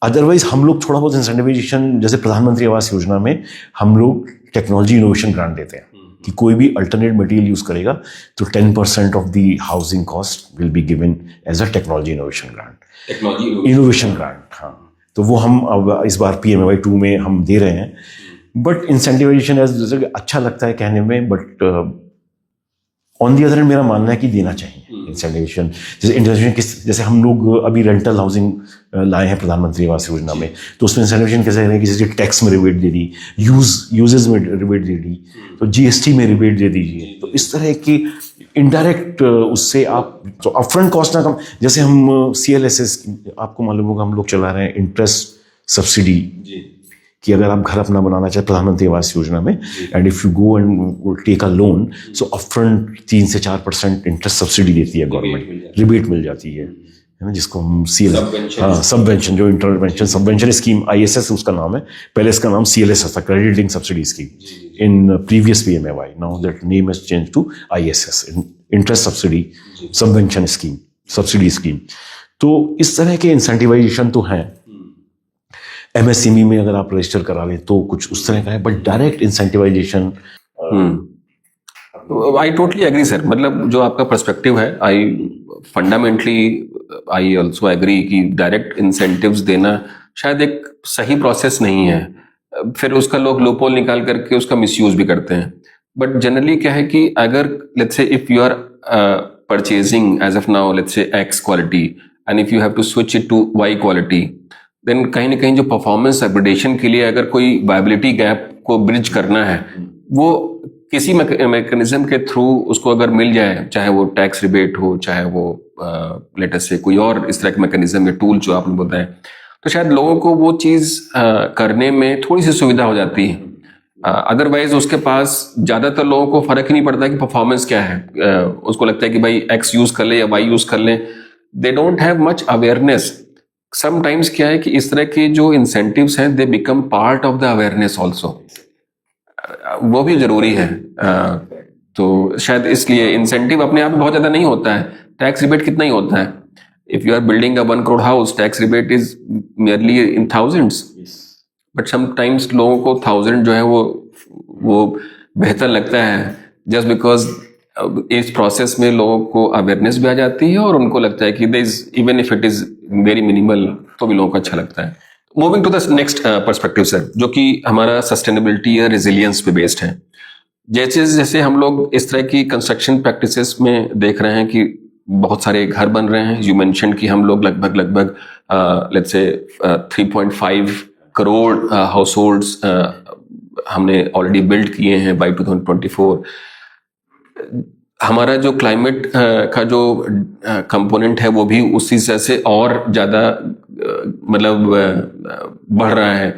अदरवाइज हम लोग थोड़ा बहुत इंसेंटिवाइजेशन, जैसे प्रधानमंत्री आवास योजना में हम लोग टेक्नोलॉजी इनोवेशन ग्रांट देते हैं कि कोई भी अल्टरनेट मटेरियल यूज करेगा तो 10% of the housing cost will be given as a technology innovation grant, innovation grant. हाँ, तो वो हम अब इस बार PMAY 2 में हम दे रहे हैं। बट इंसेंटिवाइजेशन एज अच्छा लगता है कहने में, बट ऑन दी अदर मेरा मानना है कि देना चाहिए इंसेंटिवेशन। जैसे इंटरनेशनल, जैसे हम लोग अभी रेंटल हाउसिंग लाए हैं प्रधानमंत्री आवास योजना में, तो उसमें इंसेंटिवेशन कैसे करें कि जैसे टैक्स में रिबेट दे दी, यूजेस में रिबेट दे दी, तो GST में रिबेट दे दीजिए। तो इस तरह की इनडायरेक्ट उससे आप, तो अपफ्रंट कॉस्ट ना कम, जैसे हम CLSS, आपको मालूम होगा हम लोग चला रहे हैं इंटरेस्ट सब्सिडी, कि अगर आप घर अपना बनाना चाहे प्रधानमंत्री आवास Awas Yojana, and if you go and take a loan, so upfront 3 से 4% इंटरेस्ट सब्सिडी देती है गवर्नमेंट, रिबेट मिल जाती है। है ना, जिसको हम CLS,
Subvention.
हाँ सबवेंशन, जो इंटरवेंशन सबवेंशन स्कीम ISS उसका नाम है, पहले इसका नाम CLS था, credit link subsidy scheme. In previous PMAY now that name has change to ISS, interest subsidy subvention scheme, subsidy scheme. तो इस तरह के इंसेंटिवाइजेशन तो हैं। MSME में अगर आप रजिस्टर करा लें तो कुछ उस तरह का है, but direct incentivisation.
I totally agree sir, मतलब जो आपका पर्सपेक्टिव है, आई ऑल्सो एग्री कि डायरेक्ट इंसेंटिव्स देना शायद एक सही प्रोसेस नहीं है। फिर उसका लोग लूपहोल निकाल करके उसका मिसयूज भी करते हैं। बट जनरली क्या है कि अगर let's say if you are purchasing as of now let's say X quality and if you have to switch it to Y quality, then कहीं ना कहीं जो परफॉर्मेंस अपग्रेडेशन के लिए अगर कोई वायबिलिटी गैप को ब्रिज करना है, वो किसी मैकेनिज्म के थ्रू उसको अगर मिल जाए, चाहे वो टैक्स रिबेट हो, चाहे वो लेटेस्ट से कोई और इस तरह के मैकेनिज्म या टूल जो आपने बताया, तो शायद लोगों को वो चीज़ करने में थोड़ी सी सुविधा हो जाती है। अदरवाइज उसके पास ज़्यादातर लोगों को फर्क ही नहीं पड़ता कि परफॉर्मेंस क्या है। उसको लगता है कि भाई X यूज़ कर ले या Y यूज़ कर ले। They don't have much awareness. Sometimes क्या है कि इस तरह के जो इंसेंटिव्स हैं, they become part of the awareness also, वो भी जरूरी है। तो शायद इसलिए इंसेंटिव अपने आप में बहुत ज्यादा नहीं होता है। टैक्स रिबेट कितना ही होता है। If you are building a 1 crore house, tax rebate is merely in thousands, but sometimes लोगों को 1000 जो है वो बेहतर लगता है, जस्ट बिकॉज इस प्रोसेस में लोगों को अवेयरनेस भी आ जाती है और उनको लगता है कि even if it is very minimal तो भी लोगों को अच्छा लगता है। Moving to the next perspective sir, जो कि हमारा सस्टेनेबिलिटी या रेजिलियंस पे बेस्ड है। जैसे जैसे हम लोग इस तरह की कंस्ट्रक्शन प्रैक्टिसेस में देख रहे हैं कि बहुत सारे घर बन रहे हैं। यू मेंशन कि हम लोग लगभग let's say 3.5 crore house holds हमने ऑलरेडी बिल्ड किए हैं बाय 2024। हमारा जो क्लाइमेट का जो कंपोनेंट है वो भी उसी से और ज़्यादा मतलब बढ़ रहा है।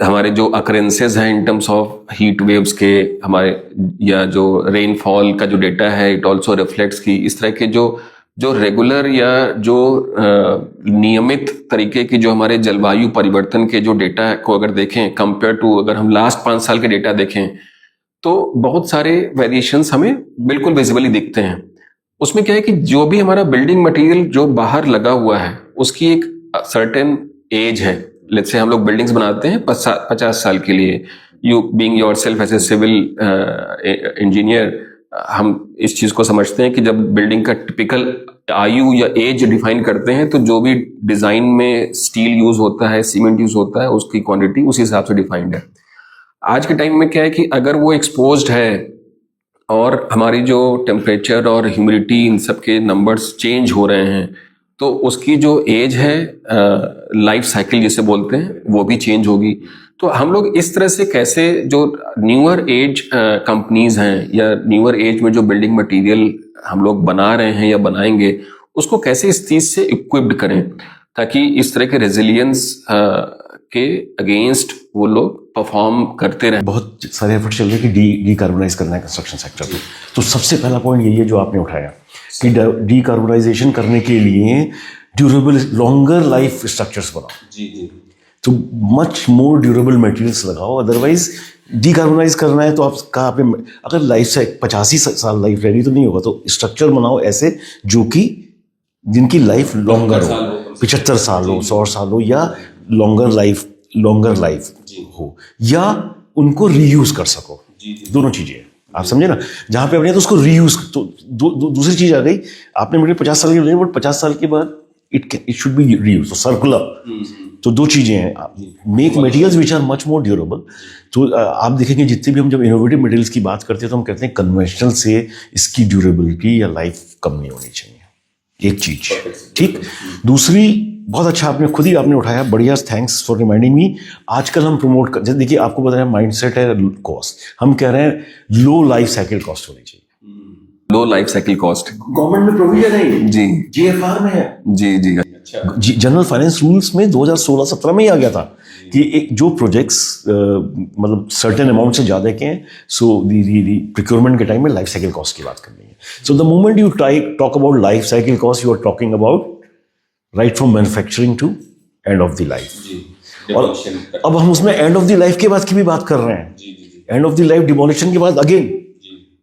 हमारे जो अकरेंसेस हैं in terms of heat waves के, हमारे या जो रेनफॉल का जो डेटा है, इट ऑल्सो रिफ्लेक्ट्स की इस तरह के जो रेगुलर या जो नियमित तरीके की जो हमारे जलवायु परिवर्तन के जो डेटा को अगर देखें कंपेयर टू अगर हम लास्ट 5 साल के डेटा देखें, तो बहुत सारे वेरिएशंस हमें बिल्कुल विजिबली दिखते हैं। उसमें क्या है कि जो भी हमारा बिल्डिंग मटेरियल जो बाहर लगा हुआ है उसकी एक सर्टेन एज है। लेट्स से हम लोग बिल्डिंग्स बनाते हैं 50 साल के लिए। You being yourself as a civil engineer, हम इस चीज को समझते हैं कि जब बिल्डिंग का टिपिकल आयु या एज डिफाइन करते हैं तो जो भी डिजाइन में स्टील यूज होता है, सीमेंट यूज होता है, उसकी क्वांटिटी उस हिसाब से डिफाइंड है। आज के टाइम में क्या है कि अगर वो एक्सपोज्ड है और हमारी जो टेम्परेचर और ह्यूमिडिटी इन सब के नंबर्स चेंज हो रहे हैं, तो उसकी जो एज है लाइफ साइकिल जिसे बोलते हैं वो भी चेंज होगी। तो हम लोग इस तरह से कैसे जो न्यूअर एज कंपनीज हैं या न्यूअर एज में जो बिल्डिंग मटेरियल हम लोग बना रहे हैं या बनाएंगे, उसको कैसे इस चीज से इक्विप्ड करें ताकि इस तरह के रेजिलियंस के अगेंस्ट वो लोग परफॉर्म करते रहे।
बहुत सारे एफर्ट चल रहे हैं कि डीकार्बोनाइज करना है कंस्ट्रक्शन सेक्टर को। तो सबसे पहला पॉइंट यही है जो आपने उठाया कि डीकार्बोनाइजेशन करने के लिए ड्यूरेबल लॉन्गर लाइफ स्ट्रक्चर्स बनाओ। जी। तो मच मोर ड्यूरेबल मटेरियल्स लगाओ। अदरवाइज डीकार्बोनाइज करना है तो आपका अगर लाइफ से 85 साल लाइफ रेडी तो नहीं होगा, तो स्ट्रक्चर बनाओ ऐसे जो कि जिनकी लाइफ लॉन्गर हो, 75 साल हो, 100 साल हो, या लॉन्गर लाइफ हो, या उनको रीयूज कर सको। दोनों चीजें आप समझे ना। जहां पे अपने तो उसको रीयूज, तो दूसरी चीज आ गई, आपने मेरे 50 साल की, बट 50 साल के बाद इट शुड बी रीयूज, तो सर्कुलर। तो दो चीजें हैं, make materials which are much more durable. तो आप देखेंगे जितने भी हम जब इनोवेटिव मटेरियल्स की बात करते हैं तो हम कहते हैं कन्वेंशनल से इसकी ड्यूरेबिलिटी या लाइफ कम नहीं होनी चाहिए। एक चीज ठीक। दूसरी, बहुत अच्छा आपने खुद ही आपने उठाया, बढ़िया, थैंक्स फॉर रिमाइंडिंग मी। आजकल हम प्रमोट कर, जैसे देखिए आपको बता रहे हैं माइंडसेट है कॉस्ट, हम कह रहे हैं लो लाइफ साइकिल कॉस्ट होनी चाहिए।
लो लाइफ साइकिल कॉस्ट
गवर्नमेंट में प्रोविजन है जी, जीएफआर में है जी जी। अच्छा, जनरल फाइनेंस रूल्स में 2016-17 में ही आ गया था कि एक जो प्रोजेक्ट्स मतलब सर्टेन अमाउंट से ज्यादा के हैं, सो दी प्रोक्योरमेंट के टाइम में लाइफ साइकिल कॉस्ट की बात करनी है। So the moment you talk about life cycle cost, you are talking about right from manufacturing to end of the life. और अब हम उसमें एंड ऑफ द लाइफ के बाद की भी बात कर रहे हैं। And of the life demolition के बाद again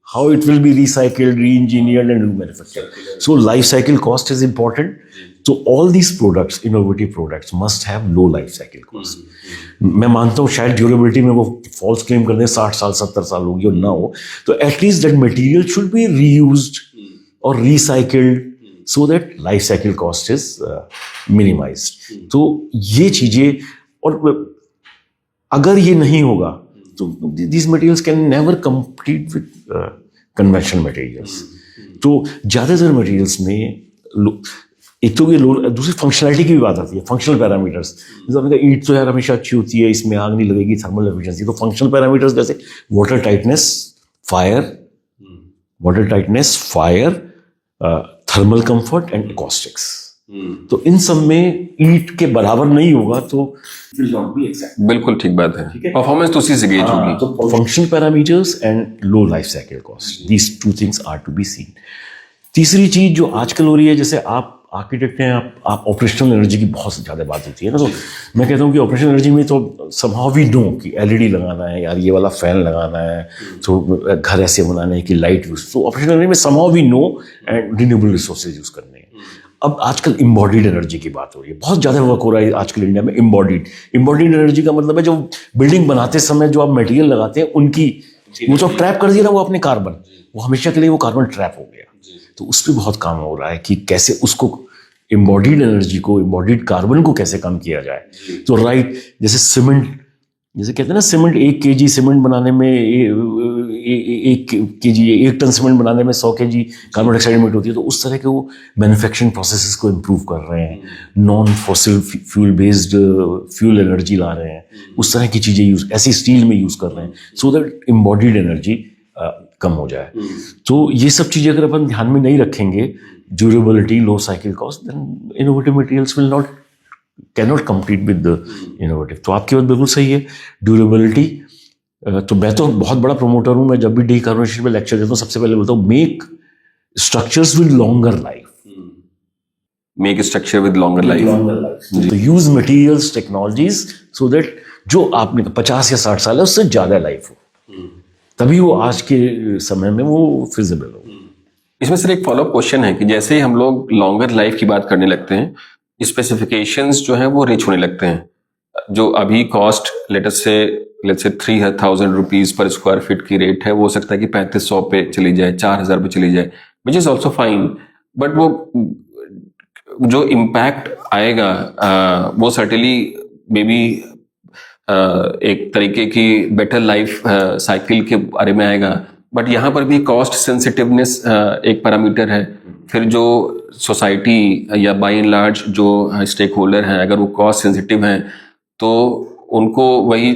how it will be recycled, re-engineered and remanufactured. So life cycle cost is important. So all these products, innovative products, must have low life cycle cost. मैं मानता हूँ शायद durability में वो false claim कर दें 60 साल 70 साल होगी और ना हो, तो at least that material should be reused और recycled so that life cycle cost is minimized. तो ये चीजें, और अगर ये नहीं होगा तो these materials can never compete with conventional materials. तो ज्यादातर मटेरियल्स में एक तो ये दूसरी फंक्शनैलिटी की भी बात आती है, फंक्शनल पैरामीटर्स। जैसे आपने कहा ईंट तो यार हमेशा अच्छी होती है, इसमें आग नहीं लगेगी, थर्मल एफिशिएंसी, तो फंक्शनल पैरामीटर्स जैसे water tightness, fire, thermal comfort and acoustics. तो इन सब में ईंट के बराबर नहीं होगा तो
बिल्कुल ठीक बात है, परफॉर्मेंस तो उसी से गेज होगी।
तो functional parameters and low life cycle cost, these two things are to be seen. तीसरी चीज जो आजकल हो रही है, जैसे आप आर्किटेक्ट हैं, आप ऑपरेशनल एनर्जी की बहुत ज्यादा बात होती है ना, तो मैं कहता हूँ कि ऑपरेशनल एनर्जी में तो somehow we know कि एलईडी लगाना है यार, ये वाला फैन लगाना है, तो घर ऐसे बनाना है कि लाइट यूज, तो ऑपरेशनल एनर्जी में somehow we know and renewable resources use करने हैं। अब आजकल इम्बॉडीड एनर्जी की बात हो रही है, बहुत ज्यादा वर्क हो रहा है आजकल इंडिया में इम्बॉडीड एनर्जी का मतलब है जो बिल्डिंग बनाते समय जो आप मटेरियल लगाते हैं उनकी, वो जो ट्रैप कर दिया ना वो अपने कार्बन, वो हमेशा के लिए वो कार्बन ट्रैप हो गया। तो उस पर बहुत काम हो रहा है कि कैसे उसको इम्बॉडीड एनर्जी को, इम्बॉडीड कार्बन को कैसे कम किया जाए। तो राइट, जैसे सीमेंट, जैसे कहते हैं ना सीमेंट 1 kg सीमेंट बनाने में 1 टन सीमेंट बनाने में 100 kg कार्बन डाइऑक्साइड इमिट होती है, तो उस तरह के वो मैन्युफैक्चरिंग प्रोसेसेस को इम्प्रूव कर रहे हैं, non fossil fuel based fuel energy ला रहे हैं, उस तरह की चीज़ें यूज ऐसी स्टील में यूज कर रहे हैं सो दैट इम्बॉडीड एनर्जी कम हो जाए। तो ये सब चीज़ें अगर अपन ध्यान में नहीं रखेंगे, durability, low cycle cost, then innovative materials will not cannot compete with the innovative. तो आपकी बात बिल्कुल सही है, ड्यूरेबिलिटी। तो मैं तो बहुत बड़ा प्रोमोटर हूँ, मैं जब भी डीकार्बोनेशन पे लेक्चर देता हूँ सबसे पहले बोलता हूँ make structures with longer life,
make structure with longer life.
तो use materials, technologies so that जो आपने 50 या 60 साल है उससे ज्यादा लाइफ हो, तभी वो आज के समय में वो फिजिबल हो।
इसमें सर एक फॉलोअप क्वेश्चन है कि जैसे ही हम लोग लॉन्गर लाइफ की बात करने लगते हैं, स्पेसिफिकेशंस जो है वो रिच होने लगते हैं। जो अभी cost let's say 3000 rupees per square feet की रेट है, वो हो सकता है कि 3500 पे चली जाए, 4000 पे चली जाए, which is also fine. But वो जो इम्पैक्ट आएगा वो सर्टेनली मे बी एक तरीके की बेटर लाइफ साइकिल के बारे में आएगा। बट यहाँ पर भी कॉस्ट सेंसिटिवनेस एक पैरामीटर है। फिर जो सोसाइटी या बाय एंड लार्ज जो स्टेक होल्डर हैं, अगर वो कॉस्ट सेंसिटिव हैं तो उनको वही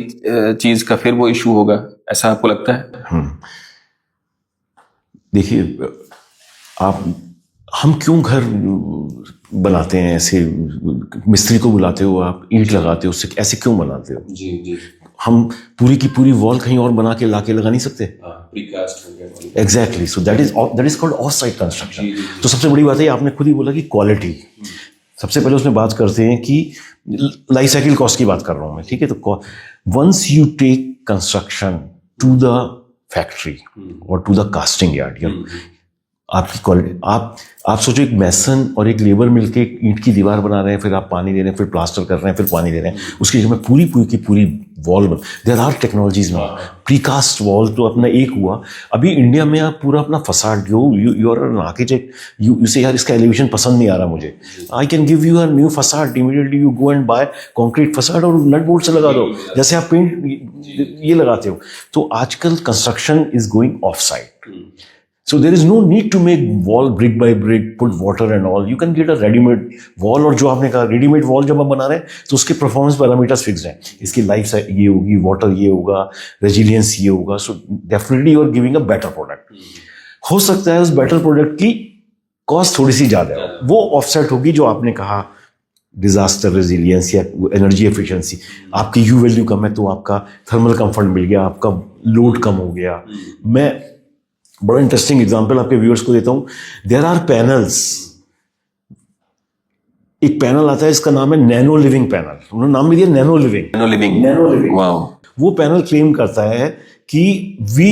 चीज का फिर वो इशू होगा, ऐसा आपको लगता है?
देखिए, हम क्यों घर बनाते हैं, ऐसे मिस्त्री को बुलाते हो, आप ईंट लगाते हो, उससे ऐसे क्यों बनाते हो?
जी।
हम पूरी की पूरी वॉल कहीं और बना के लाके लगा नहीं सकते? Exactly, so that is called off site construction. तो सबसे बड़ी बात है, आपने खुद ही बोला कि क्वालिटी। सबसे पहले उसमें बात करते हैं कि लाइफ साइकिल कॉस्ट की बात कर रहा हूं मैं, ठीक है? तो once you take construction to the factory और टू द कास्टिंग यार्ड, आपकी क्वालिटी, आप सोचो एक मैसन और एक लेबर मिलके एक ईंट की दीवार बना रहे हैं, फिर आप पानी दे रहे हैं, फिर प्लास्टर कर रहे हैं, फिर पानी दे रहे हैं, उसकी जगह में पूरी की पूरी wall there are technologies now. Precast wall तो अपना एक हुआ। अभी इंडिया में आप पूरा अपना facade, you are an architect, you say यार इसका एलिवेशन पसंद नहीं आ रहा मुझे, I can give you a new facade, immediately you go and buy concrete facade और नट बोल्ट से लगा दो, जैसे आप पेंट ये लगाते हो। तो आजकल construction is going of site, so there is no need to make wall brick by brick, put water and all. You can get a ready-made wall, और जो आपने कहा ready-made wall जब आप बना रहे हैं तो उसके परफॉर्मेंस पैरामीटर्स फिक्स हैं, इसकी लाइफ ये होगी, वाटर ये होगा, रेजिलियंस ये होगा, so definitely you are giving a better product. हो सकता है उस बेटर प्रोडक्ट की कॉस्ट थोड़ी सी ज्यादा है, वो ऑफसेट होगी जो आपने कहा डिजास्टर रेजिलियंस या एनर्जी एफिशिएंसी, आपकी यू वैल्यू कम है तो आपका थर्मल कंफर्ट मिल गया, आपका लोड कम हो गया। मैं बड़ा इंटरेस्टिंग एग्जांपल आपके व्यूअर्स को देता हूं। देयर आर पैनल्स एक पैनल आता है, इसका नाम है नैनो लिविंग पैनल, उन्होंने नाम भी दिया nano living.
Nano living, wow.
वो पैनल क्लेम करता है कि we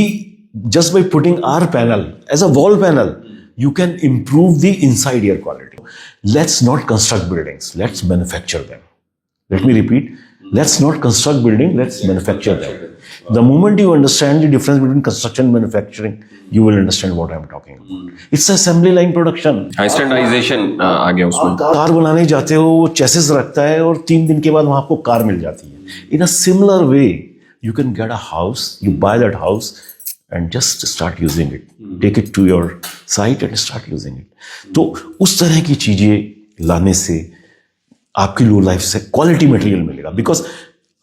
just by putting our panel as a wall panel, you can improve the inside air quality. Let's not construct buildings, let's manufacture them. Let me repeat, let's not construct building, let's manufacture them. The moment you understand the difference between construction and manufacturing, you will understand what I'm talking about. It's assembly line production.
Standardisation आ गया उसमें।
आप car बनाने जाते हो, वो chassis रखता है और 3 दिन के बाद वहां आपको कार मिल जाती है। In a similar way, you can get a house, you buy that house and just start using it. Take it to your site and start using it. तो उस तरह की चीजें लाने से आपकी लो लाइफ से क्वालिटी मटेरियल मिलेगा। बिकॉज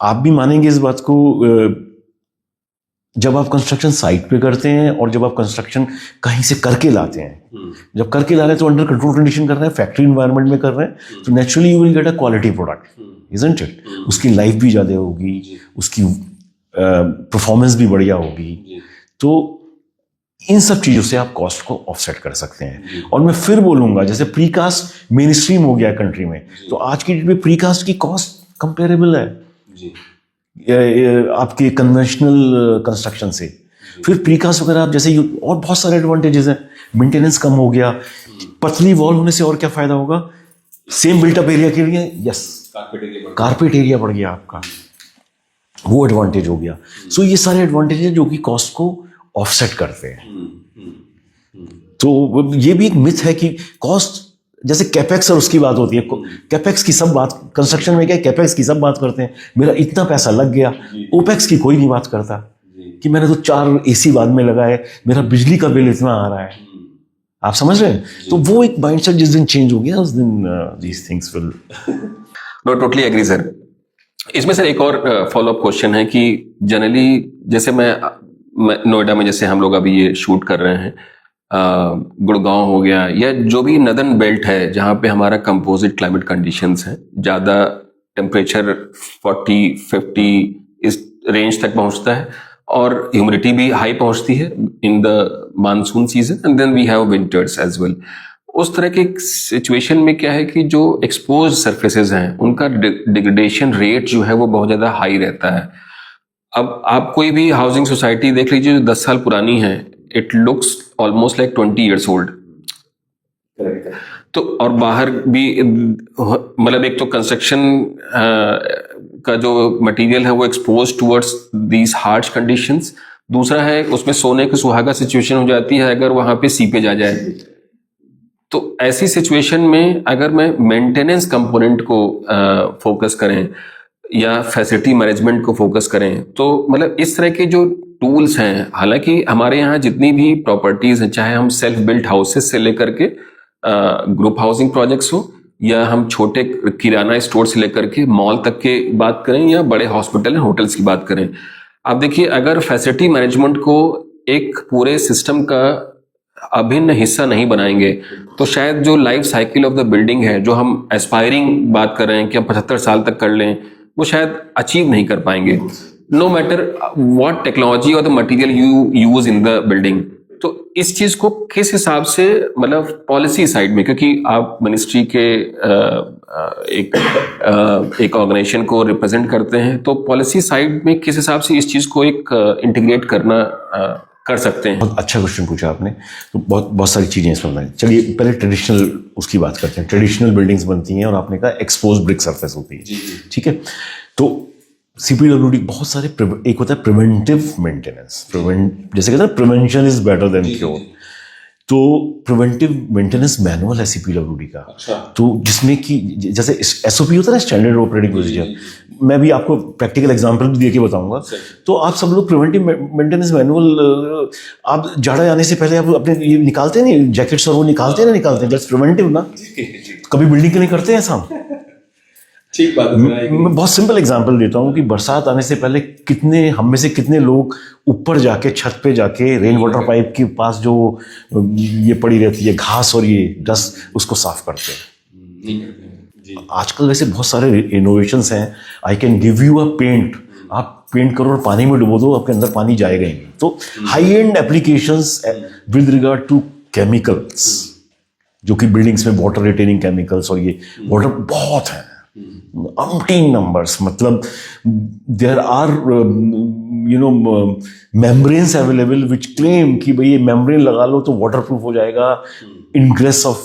आप भी मानेंगे इस बात को, जब आप कंस्ट्रक्शन साइट पे करते हैं और जब आप कंस्ट्रक्शन कहीं से करके लाते हैं, जब करके ला रहे हैं तो अंडर कंट्रोल कंडीशन कर रहे हैं, फैक्ट्री एनवायरनमेंट में कर रहे हैं, तो naturally you will get a quality product, isn't it? उसकी लाइफ भी ज्यादा होगी, उसकी परफॉर्मेंस भी बढ़िया होगी। तो इन सब चीजों से आप कॉस्ट को ऑफसेट कर सकते हैं। और मैं फिर बोलूंगा, जैसे प्रीकास्ट मेन स्ट्रीम हो गया कंट्री में, तो आज की डेट में प्रीकास्ट की कॉस्ट कंपेरेबल है आपके कन्वेंशनल कंस्ट्रक्शन से। फिर प्रीकास्ट वगैरह आप जैसे और बहुत सारे एडवांटेजेस हैं, मेंटेनेंस कम हो गया, पतली वॉल होने से और क्या फायदा होगा, सेम बिल्टअप एरिया के लिए यस कारपेट एरिया बढ़ गया आपका, वो एडवांटेज हो गया। सो ये सारे एडवांटेज हैं जो कि कॉस्ट को ऑफसेट करते हैं। तो ये भी एक मिथ है कि कॉस्ट, जैसे कैपेक्स और उसकी बात होती है, कैपेक्स की सब बात, कंस्ट्रक्शन में क्या है, कैपेक्स की सब बात करते हैं, मेरा इतना पैसा लग गया। ओपेक्स की कोई नहीं बात करता कि मैंने तो 4 AC बाद में लगाए, मेरा बिजली का बिल इतना आ रहा है। आप समझ रहे हैं? तो वो एक माइंडसेट जिस दिन चेंज हो गया, उस दिन these things will.
No, totally agree sir. इसमें सर एक और फॉलोअप क्वेश्चन है कि जनरली जैसे मैं नोएडा में, जैसे हम लोग अभी ये शूट कर रहे हैं, गुड़गांव हो गया या जो भी नदर्न बेल्ट है जहाँ पे हमारा कंपोजिट क्लाइमेट कंडीशंस हैं, ज़्यादा टेम्परेचर 40-50 इस रेंज तक पहुँचता है और ह्यूमिडिटी भी हाई पहुँचती है in the monsoon season, and then we have winters as well. उस तरह के सिचुएशन में क्या है कि जो एक्सपोज सरफेसेज हैं उनका डिग्रेडेशन रेट जो है वो बहुत ज़्यादा हाई रहता है। अब आप कोई भी हाउसिंग सोसाइटी देख लीजिए जो 10 साल पुरानी है, it looks almost like 20 years old. तो और बाहर भी मतलब एक तो कंस्ट्रक्शन का जो मटेरियल है वो expose towards these harsh conditions, दूसरा है उसमें सोने की सुहागा सिचुएशन हो जाती है अगर वहां पे सीपेज आ जाए। तो ऐसी सिचुएशन में अगर मैं मेंटेनेंस कंपोनेंट को फोकस करें या फैसिलिटी मैनेजमेंट को फोकस करें, तो मतलब इस तरह के जो टूल्स हैं, हालांकि हमारे यहाँ जितनी भी प्रॉपर्टीज हैं, चाहे हम सेल्फ बिल्ट हाउसेस से लेकर के ग्रुप हाउसिंग प्रोजेक्ट्स हो या हम छोटे किराना स्टोर से लेकर के मॉल तक के बात करें या बड़े हॉस्पिटल होटल्स की बात करें, आप देखिए अगर फैसिलिटी मैनेजमेंट को एक पूरे सिस्टम का अभिन्न हिस्सा नहीं बनाएंगे तो शायद जो life cycle of the building है, जो हम एस्पायरिंग बात कर रहे हैं कि हम 75 साल तक कर लें, वो शायद अचीव नहीं कर पाएंगे, नो मैटर व्हाट टेक्नोलॉजी और the material you use in the building. तो इस चीज को किस हिसाब से, मतलब पॉलिसी साइड में, क्योंकि आप मिनिस्ट्री के एक ऑर्गेनाइजेशन को रिप्रेजेंट करते हैं, तो पॉलिसी साइड में किस हिसाब से इस चीज को एक इंटीग्रेट करना कर सकते हैं?
बहुत अच्छा क्वेश्चन पूछा आपने। तो बहुत सारी चीजें इसमें बनाई। चलिए पहले ट्रेडिशनल उसकी बात करते हैं। ट्रेडिशनल बिल्डिंग्स बनती हैं और आपने कहा एक्सपोज ब्रिक सरफेस होती है, ठीक है। तो CPWD बहुत सारे, एक होता है प्रिवेंटिव मेंटेनेंस, जैसे कहते हैं prevention is better than cure. तो प्रिवेंटिव मेंटेनेंस मैनुअल है CPWD का। अच्छा। तो जिसमें कि जैसे SOP होता है ना, स्टैंडर्ड ऑपरेटिंग प्रोसीजर, मैं भी आपको प्रैक्टिकल एग्जांपल भी देके बताऊंगा। तो आप सब लोग प्रिवेंटिव मेंटेनेंस मैनुअल, आप जाड़ा आने से पहले आप अपने ये निकालते हैं नहीं, जैकेट्स और वो निकालते हैं, दैट्स प्रिवेंटिव ना। कभी बिल्डिंग के लिए करते हैं ऐसा? ठीक बात है। मैं बहुत सिंपल एग्जांपल देता हूँ कि बरसात आने से पहले हम में से कितने लोग ऊपर जाके, छत पे जाके, रेन वाटर पाइप के पास जो ये पड़ी रहती है घास और ये डस्ट, उसको साफ करते हैं। आजकल वैसे बहुत सारे इनोवेशंस हैं। I can give you a paint, आप पेंट करो और पानी में डुबो दो, आपके अंदर पानी जाएगा ही नहीं। तो high end applications with regard to chemicals, जो कि बिल्डिंग्स में वाटर रिटेनिंग केमिकल्स और ये वाटर बहुत है, umpteen numbers, मतलब there are membranes available which claim कि भाई ये membrane लगा लो तो waterproof हो जाएगा, ingress of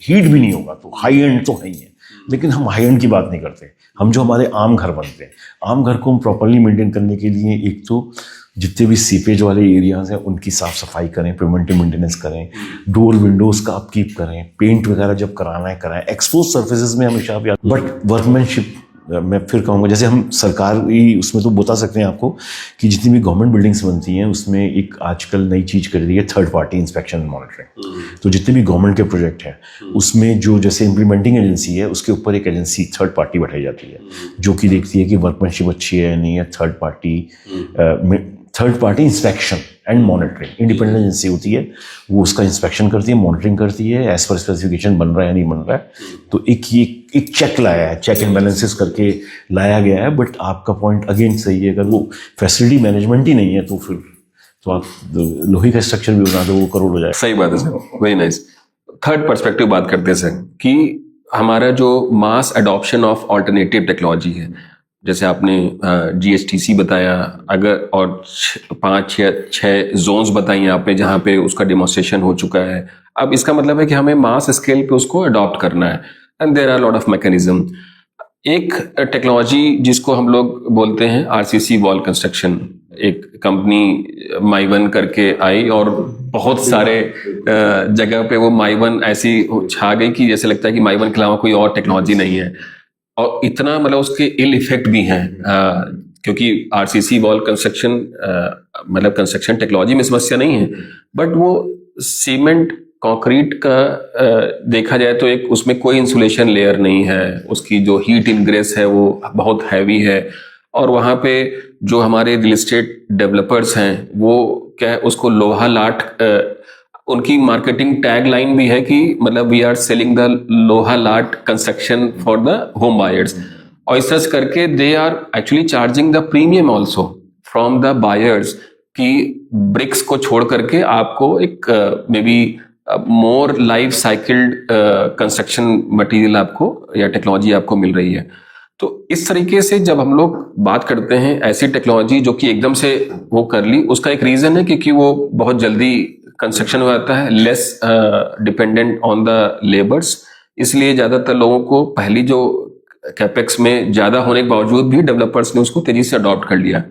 heat भी नहीं होगा, तो हाई एंड तो है ही है। लेकिन हम हाई एंड की बात नहीं करते, हम जो हमारे आम घर बनते हैं, आम घर को हम प्रॉपरली मेंटेन करने के लिए एक तो जितने भी सीपेज वाले एरियाज हैं उनकी साफ सफाई करें, प्रिवेंटिव मेंटेनेंस करें, डोर विंडोज का अपकीप करें, पेंट वगैरह जब कराना है कराएं, एक्सपोज सर्फेसेस में हमेशा भी। बट वर्कमैनशिप मैं फिर कहूँगा, जैसे हम सरकारी उसमें तो बता सकते हैं आपको कि जितनी भी गवर्नमेंट बिल्डिंग्स बनती हैं उसमें एक आजकल नई चीज़ कर दी है थर्ड पार्टी इंस्पेक्शन मॉनिटरिंग। तो जितने भी गवर्नमेंट के प्रोजेक्ट हैं उसमें जो जैसे इम्प्लीमेंटिंग एजेंसी है उसके ऊपर एक एजेंसी थर्ड पार्टी बैठाई जाती है जो कि देखती है कि वर्कमैनशिप अच्छी है या नहीं है। Third party inspection and monitoring independent agency होती है, वो उसका इंस्पेक्शन करती है, मॉनिटरिंग करती है, एज पर स्पेसिफिकेशन बन रहा है या नहीं बन रहा है। तो एक चेक लाया है, चेक एंड बैलेंसेस करके लाया गया है। बट आपका पॉइंट अगेन सही है, अगर वो फैसिलिटी मैनेजमेंट ही नहीं है तो फिर तो आप लोहे का स्ट्रक्चर भी बना दो वो करोड़ हो जाए।
सही बात है sir, very nice. Third perspective बात करते हैं सर कि हमारा जो मास अडॉप्शन ऑफ ऑल्टरनेटिव टेक्नोलॉजी है, जैसे आपने GSTC बताया, अगर और 5 या 6 जोन्स बताई आपने जहाँ पे उसका डेमोन्स्ट्रेशन हो चुका है। अब इसका मतलब है कि हमें मास स्केल पे उसको अडॉप्ट करना है and there are lot of mechanism. एक टेक्नोलॉजी जिसको हम लोग बोलते हैं RCC वॉल कंस्ट्रक्शन, एक कंपनी माइवन करके आई और बहुत सारे जगह पे वो माइवन ऐसी छा गई कि जैसे लगता है कि माइवन के अलावा कोई और टेक्नोलॉजी नहीं है। और इतना मतलब उसके इल इफेक्ट भी हैं क्योंकि RCC वॉल कंस्ट्रक्शन मतलब कंस्ट्रक्शन टेक्नोलॉजी में समस्या नहीं है, बट वो सीमेंट कंक्रीट का देखा जाए तो एक उसमें कोई इंसुलेशन लेयर नहीं है, उसकी जो हीट इनग्रेस है वो बहुत हैवी है। और वहाँ पे जो हमारे रियल एस्टेट डेवलपर्स हैं वो क्या है उसको लोहा लाट, उनकी मार्केटिंग टैग लाइन भी है कि मतलब वी आर सेलिंग द लोहा लाट construction for the home buyers. और इस तरह करके they are actually charging the premium also from the buyers कि ब्रिक्स को छोड़ करके आपको एक maybe more life cycled construction material आपको या टेक्नोलॉजी आपको मिल रही है। तो इस तरीके से जब हम लोग बात करते हैं ऐसी टेक्नोलॉजी जो कि एकदम से वो कर ली, उसका एक रीजन है क्योंकि वो बहुत जल्दी कंस्ट्रक्शन हो जाता है, less dependent on the labours, इसलिए ज्यादातर लोगों को पहली जो कैपेक्स में ज्यादा होने के बावजूद भी डेवलपर्स ने उसको तेजी से अडॉप्ट कर लिया।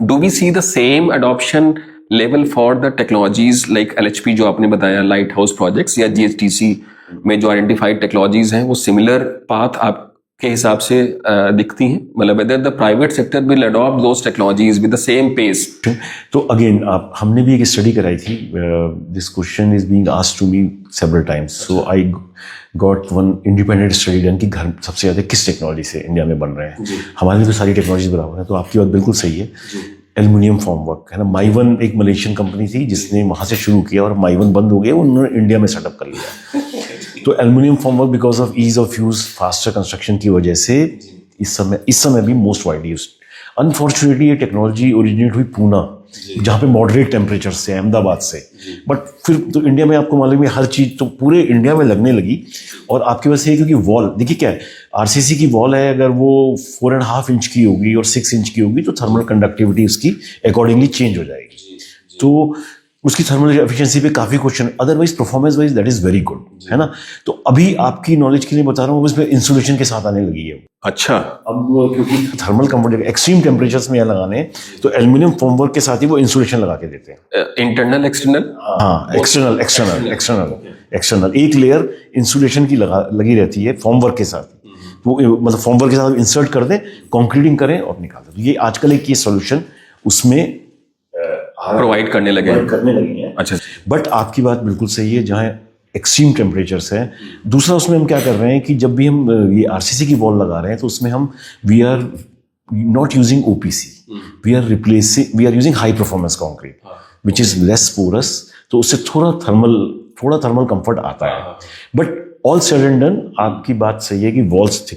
Do we see the same adoption level for the technologies like LHP जो आपने बताया, लाइट हाउस प्रोजेक्ट्स, या GSTC में जो आइडेंटिफाइड टेक्नोलॉजीज हैं वो सिमिलर पाथ आपके हिसाब से दिखती हैं? मतलब whether the private sector will adopt those technologies with the same pace?
तो अगेन हमने भी एक स्टडी कराई थी, this question is being asked to me several times, so I got one independent study done कि घर सबसे ज्यादा किस टेक्नोलॉजी से इंडिया में बन रहे हैं। हमारे लिए तो सारी टेक्नोलॉजी बराबर है, तो आपकी बात बिल्कुल सही है। एल्युमिनियम फॉर्मवर्क है ना, माइवन एक मलेशियन कंपनी थी जिसने वहां से शुरू किया और माइवन बंद हो गया, उन्होंने इंडिया में सेटअप कर लिया। तो aluminium formwork because of ease of use, faster construction की वजह से इस समय भी मोस्ट वाइडली यूज्ड। अनफॉर्चुनेटली ये टेक्नोलॉजी ओरिजिनेट हुई पूना, जहाँ पे मॉडरेट टेम्परेचर से, अहमदाबाद से, बट फिर तो इंडिया में आपको मालूम है हर चीज तो पूरे इंडिया में लगने लगी। और आपके पास ये क्योंकि वॉल देखिए क्या है, RCC की वॉल है, अगर वो 4.5 इंच की होगी और 6 इंच की होगी तो थर्मल कंडक्टिविटी उसकी अकॉर्डिंगली चेंज हो जाएगी। तो उसकी थर्मल एफिशिएंसी पे काफी question, otherwise performance wise that is very good, है ना। तो अभी आपकी नॉलेज के लिए बता रहा हूँ, उसमें इंसुलेशन के साथ आने लगी है।
अच्छा,
अब क्योंकि थर्मल कंफर्ट एक्सट्रीम टेम्परेचर्स में लगाने, तो एल्युमिनियम फॉर्मवर्क के साथ ही वो इंसुलेशन लगा के देते हैं।
Internal external?
हाँ, एक्सटर्नल एक लेयर इंसुलेशन की लगी रहती है फॉर्मवर्क के साथ। वो मतलब फॉर्मवर्क के साथ इंसर्ट कर दें, कंक्रीटिंग करें और निकाल दें। ये आजकल एक ये सोल्यूशन उसमें
प्रोवाइड करने लगे
हैं। अच्छा, बट आपकी बात बिल्कुल सही है, जहाँ एक्सट्रीम टेम्परेचर्स हैं। दूसरा उसमें हम क्या कर रहे हैं कि जब भी हम ये RCC की वॉल लगा रहे हैं तो उसमें हम we are not using OPC, we are using high performance concrete which is less porous, तो उससे थोड़ा थर्मल कंफर्ट आता है। But all said and done, आपकी बात सही है कि वॉल्स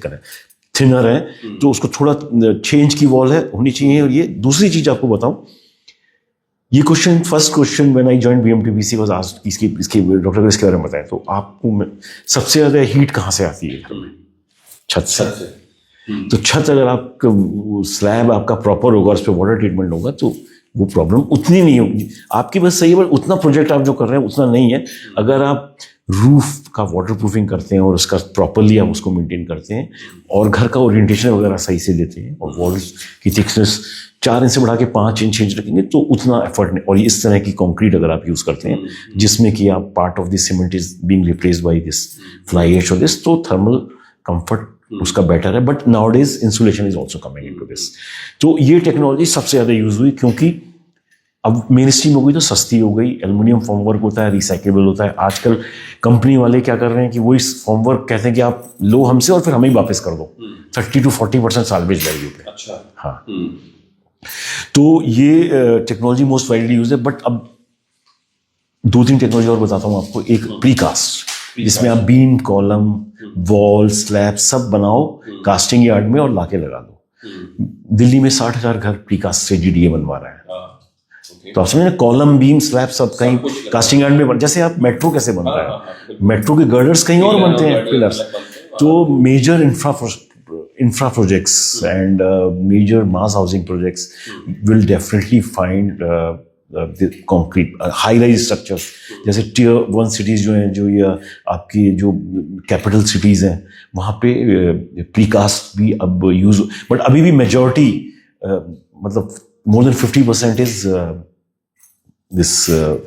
थिनर है, तो उसको थोड़ा 6 इंच की वॉल है होनी चाहिए। और ये दूसरी चीज आपको बताऊं, ये question, first question when I joined BMTPC was asked, इसके डॉक्टर को इसके बारे में बताएं, तो आपको सबसे ज्यादा हीट कहाँ से आती है? छत से। तो छत अगर आपका स्लैब आपका प्रॉपर होगा, उस पर वाटर ट्रीटमेंट होगा, तो वो प्रॉब्लम उतनी नहीं होगी। आपकी बस सही है, पर उतना प्रोजेक्ट आप जो कर रहे हैं उतना नहीं है। अगर आप रूफ का वाटर प्रूफिंग करते हैं और उसका प्रॉपरली आप उसको मेंटेन करते हैं और घर का ओरिएंटेशन वगैरह सही से देते हैं और वॉल्स की थिकनेस 4 इंच से बढ़ा के 5 इंच रखेंगे, तो उतना एफर्ट नहीं। और इस तरह की कंक्रीट अगर आप यूज करते हैं जिसमें कि आप part of this cement is being replaced by this fly ash और दिस, तो थर्मल कंफर्ट उसका बेटर है। But nowadays insulation is also coming into this. तो ये टेक्नोलॉजी सबसे ज्यादा यूज हुई, क्योंकि अब मेन स्ट्रीम हो गई तो सस्ती हो गई। एल्युमिनियम फॉर्मवर्क होता है, रिसाइकेबल होता है। आजकल कंपनी वाले क्या कर रहे हैं कि वो इस फॉर्मवर्क कहते हैं कि आप लो हमसे और फिर हमें ही वापस कर दो 30 to 40% साल्वेज वैल्यू पे।
अच्छा।
हाँ। तो ये टेक्नोलॉजी मोस्ट वाइडली यूज है। बट अब 2-3 टेक्नोलॉजी और बताता हूँ आपको। एक प्रीकास्ट, जिसमें आप बीम, कॉलम, वॉल, स्लैब सब बनाओ कास्टिंग यार्ड में और लाके लगा दो। दिल्ली में 60,000 घर प्रीकास्ट से जीडीए बनवा रहा है। तो आप समझे, कॉलम, बीम, स्लैब सब कहीं कास्टिंग यार्ड में जैसे आप मेट्रो कैसे बनता है, मेट्रो के गर्डर्स कहीं और बनते हैं, पिलर्स। तो major infra projects and major mass housing projects will definitely find the concrete high-rise structures, जैसे tier 1 cities जो हैं, जो ये आपकी जो capital cities हैं, वहाँ पे precast भी अब use, but अभी भी majority मतलब more than 50% is this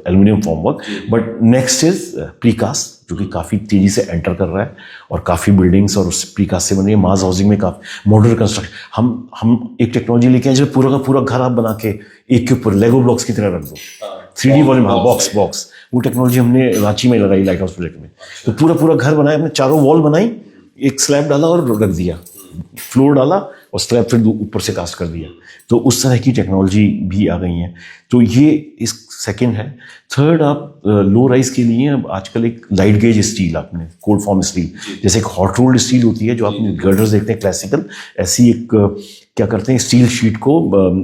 aluminium formwork, but next is precast, जो कि काफी तेजी से एंटर कर रहा है और काफी बिल्डिंग्स और उस प्रीकास्ट से बन रही है। मास हाउसिंग में काफी मॉड्यूलर कंस्ट्रक्शन, हम एक टेक्नोलॉजी लेके आए जो पूरा का पूरा घर आप बना के एक के ऊपर लेगो ब्लॉक्स की तरह रख दो, 3D वॉल्यूम, हाँ, बॉक्स। वो टेक्नोलॉजी हमने रांची में लगाई लाइट हाउस प्रोजेक्ट में। तो पूरा घर बनाया, हमने चारों वॉल बनाई, एक स्लैब डाला और रख दिया, फ्लोर डाला और स्लैब फिर ऊपर से कास्ट कर दिया। तो उस तरह की टेक्नोलॉजी भी आ गई है। तो ये इस सेकंड है। थर्ड, आप लो राइज के लिए अब आजकल एक लाइट गेज स्टील, आपने कोल्ड फॉर्म स्टील, जैसे एक हॉट रोल्ड स्टील होती है जो आप गर्डर्स देखते हैं क्लासिकल, ऐसी एक क्या करते हैं, स्टील शीट को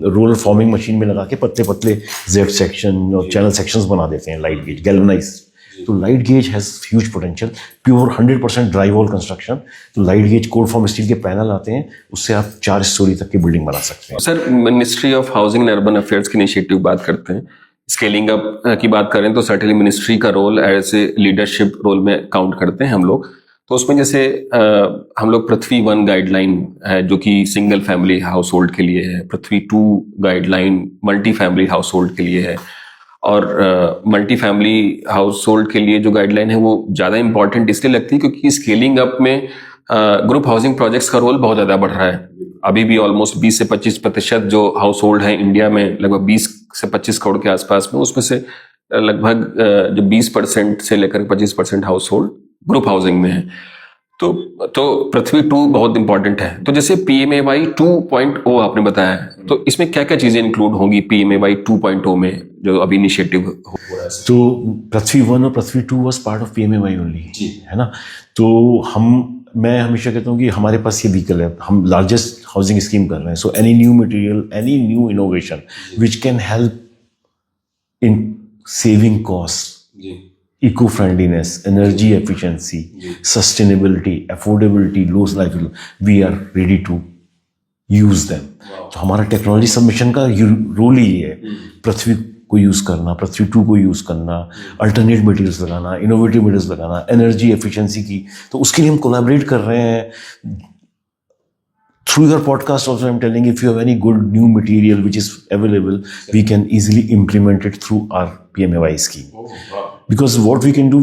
रोलर फॉर्मिंग मशीन में लगा के पतले पतले जेड सेक्शन और चैनल सेक्शंस बना देते हैं, लाइट गेज गैल्वेनाइज्ड। तो light gauge has huge potential, pure 100% dry wall construction. तो light gauge cold form steel के पैनल आते हैं, उससे आप 4 स्टोरी तक की बिल्डिंग बना सकते हैं।
Sir, ministry of housing and urban affairs की इनिशिएटिव बात करते हैं, स्केलिंग अप की बात करें तो सर्टेनली मिनिस्ट्री का role as a leadership role में काउंट करते हैं हम लोग। तो उसमें जैसे हम लोग पृथ्वी 1 गाइडलाइन है जो कि सिंगल फैमिली हाउस होल्ड के लिए है, पृथ्वी 2 guideline multi family house hold के लिए है, और मल्टी फैमिली हाउस होल्ड के लिए जो गाइडलाइन है वो ज़्यादा इंपॉर्टेंट इसलिए लगती है क्योंकि स्केलिंग अप में ग्रुप हाउसिंग प्रोजेक्ट्स का रोल बहुत ज़्यादा बढ़ रहा है। अभी भी ऑलमोस्ट 20 से 25% जो हाउस होल्ड है इंडिया में, लगभग 20 से 25 करोड़ के आसपास में, उसमें से लगभग जो 20% से लेकर 25% हाउस होल्ड ग्रुप हाउसिंग में है। तो पृथ्वी 2 बहुत इंपॉर्टेंट है। तो जैसे PMAY 2.0 आपने बताया, तो इसमें क्या क्या चीजें इंक्लूड होंगी PMAY 2.0 में जो अभी इनिशिएटिव हो रहा है?
तो पृथ्वी 1 और पृथ्वी 2 was part of PMAY only, है ना। तो मैं हमेशा कहता हूँ कि हमारे पास ये व्हीकल है, हम लार्जेस्ट हाउसिंग स्कीम कर रहे हैं। So any new material, any new innovation which can help in saving cost, eco-friendliness, energy efficiency, sustainability, affordability, low life, we are ready to use them. तो हमारा टेक्नोलॉजी सबमिशन का role ही है पृथ्वी को use करना, पृथ्वी 2 को यूज करना, alternate materials लगाना, innovative materials लगाना, एनर्जी एफिशिएंसी की। तो उसके लिए हम कोलैबोरेट कर रहे हैं। Through your podcast also, I'm telling you, if you have any good new material which is available, we can easily implement it through our PMAY scheme. Because what we can do,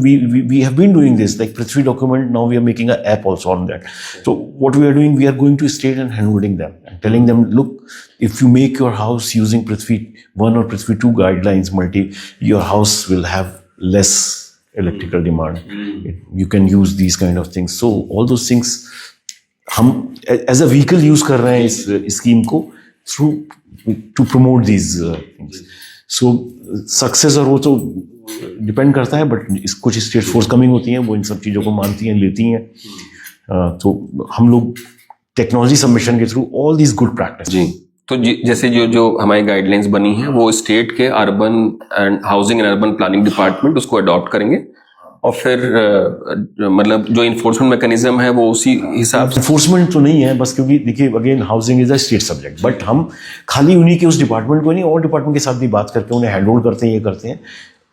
we have been doing this, like Prithvi document, now we are making an app also on that. So what we are doing, we are going to state and handholding them and telling them, look, if you make your house using Prithvi 1 or Prithvi 2 guidelines, your house will have less electrical demand. You can use these kind of things. So all those things, हम as a vehicle use कर रहे हैं इस scheme को through to promote these things. So success और वो तो depend करता है, बट कुछ स्टेट फोर्स कमिंग होती हैं, वो इन सब चीज़ों को मानती हैं, लेती हैं। तो हम लोग टेक्नोलॉजी सबमिशन के through all these good practice.
जी, तो जैसे जो हमारी गाइडलाइंस बनी है वो स्टेट के urban and housing and urban planning department उसको अडॉप्ट करेंगे और फिर मतलब जो इन्फोर्समेंट मैकेनिज्म है वो उसी हिसाब से।
इन्फोर्समेंट तो नहीं है बस, क्योंकि देखिए again housing is a state subject, but हम खाली उन्हीं के उस डिपार्टमेंट को नहीं और डिपार्टमेंट के साथ भी बात करके उन्हें हैंड होल्ड करते हैं, ये करते हैं।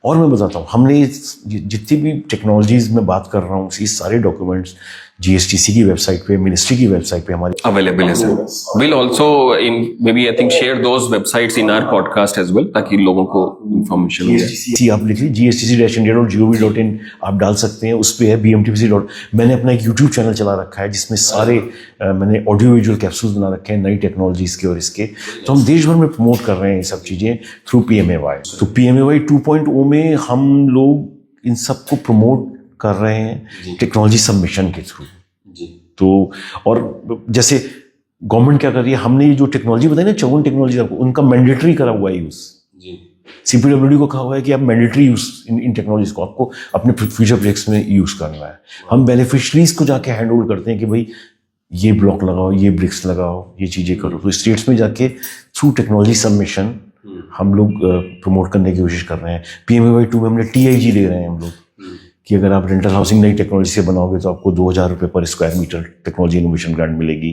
और मैं बताता हूँ, हमने जितनी भी टेक्नोलॉजीज में बात कर रहा हूँ, ये सारे डॉक्यूमेंट्स जीएसटीसी की वेबसाइट पे, मिनिस्ट्री की वेबसाइट पे हमारी
अवेलेबल है sir. Will also in may be I think share those websites in our podcast as well, ताकि लोगों को इंफॉर्मेशन मिल जाए।
आप लिख लीजिए gstc-india.gov.in आप डाल सकते हैं, उस पे है bmtpc. मैंने अपना एक यूट्यूब चैनल चला रखा है जिसमें सारे मैंने ऑडियो विजुअल कैप्सूल्स बना रखे हैं नई टेक्नोलॉजीज के और इसके, तो हम देश भर में प्रमोट कर रहे हैं ये सब चीजें थ्रू PMAY। तो PMAY 2.0 में हम लोग इन सबको प्रमोट कर रहे हैं टेक्नोलॉजी सबमिशन के थ्रू। तो और जैसे गवर्नमेंट क्या कर रही है, हमने ये जो टेक्नोलॉजी बताई ना 54 टेक्नोलॉजी, उनका मैंडेटरी करा हुआ है यूज। CPWD को कहा हुआ है कि आप मैंडेटरी यूज इन टेक्नोलॉजीज को आपको अपने फ्यूचर प्रोजेक्ट्स में यूज करना है। हम बेनिफिशरीज को जाके हैंड होल्ड करते हैं कि भाई ये ब्लॉक लगाओ, ये ब्रिक्स लगाओ, ये चीजें करो। तो स्टेट्स में जाके थ्रू टेक्नोलॉजी सबमिशन हम लोग प्रमोट करने की कोशिश कर रहे हैं। PMAY 2 में हमने TIG ले रहे हैं हम लोग कि अगर आप रेंटल हाउसिंग नई टेक्नोलॉजी से बनाओगे तो आपको 2,000 रुपये per square metre technology innovation grant मिलेगी।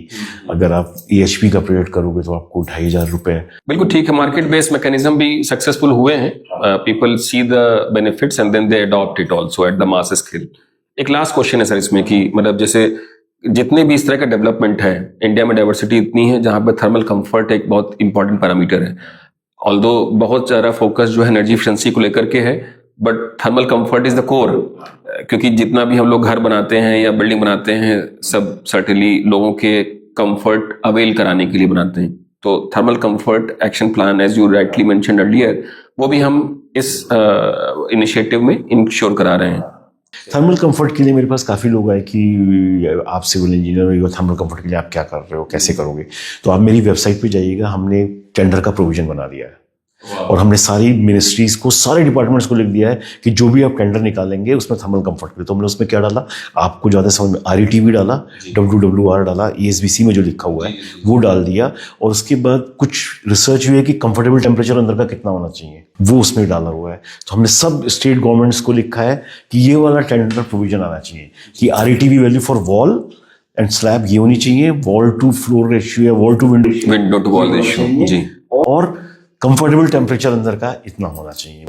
अगर आप EHP का प्रोजेक्ट करोगे तो आपको 2,500 रुपये।
बिल्कुल ठीक है, मार्केट बेस्ड मैकेनिज्म भी सक्सेसफुल हुए हैं। People see the benefits and then they adopt it also at the mass scale. एक लास्ट क्वेश्चन है सर इसमें कि मतलब जैसे जितने भी इस तरह का डेवलपमेंट है, इंडिया में डाइवर्सिटी इतनी है जहां पर थर्मल कंफर्ट एक बहुत इंपॉर्टेंट पैरामीटर है। ऑल्दो बहुत सारा फोकस जो है एनर्जी एफिशिएंसी को लेकर के है, but thermal comfort is the core, क्योंकि जितना भी हम लोग घर बनाते हैं या बिल्डिंग बनाते हैं सब सर्टेनली लोगों के कंफर्ट अवेल कराने के लिए बनाते हैं। तो thermal comfort action plan as you rightly mentioned earlier, वो भी हम इस इनिशिएटिव में इंश्योर करा रहे हैं।
थर्मल कंफर्ट के लिए मेरे पास काफ़ी लोग आए कि आप सिविल इंजीनियर हो, थर्मल कंफर्ट के लिए आप क्या कर रहे हो, कैसे करोगे। तो आप मेरी वेबसाइट पे जाइएगा, हमने टेंडर का प्रोविजन बना दिया है और हमने सारी मिनिस्ट्रीज को, सारे डिपार्टमेंट्स को लिख दिया है कि जो भी आप टेंडर निकालेंगे उसमें थर्मल कंफर्ट के। तो हमने उसमें क्या डाला, आपको ज़्यादा समझ में RETV डाला, WWR डाला, ESBC में जो लिखा हुआ है वो डाल दिया, और उसके बाद कुछ रिसर्च हुई है कि कंफर्टेबल टेम्परेचर अंदर का कितना होना चाहिए, वो उसमें डाला हुआ है। तो हमने सब स्टेट गवर्नमेंट्स को लिखा है कि ये वाला टेंडर प्रोविजन आना चाहिए कि RETV value for wall and slab ये होनी चाहिए, वॉल टू फ्लोर रेशियो या wall to window
to wall ratio जी,
और कंफर्टेबल टेम्परेचर अंदर का इतना होना चाहिए।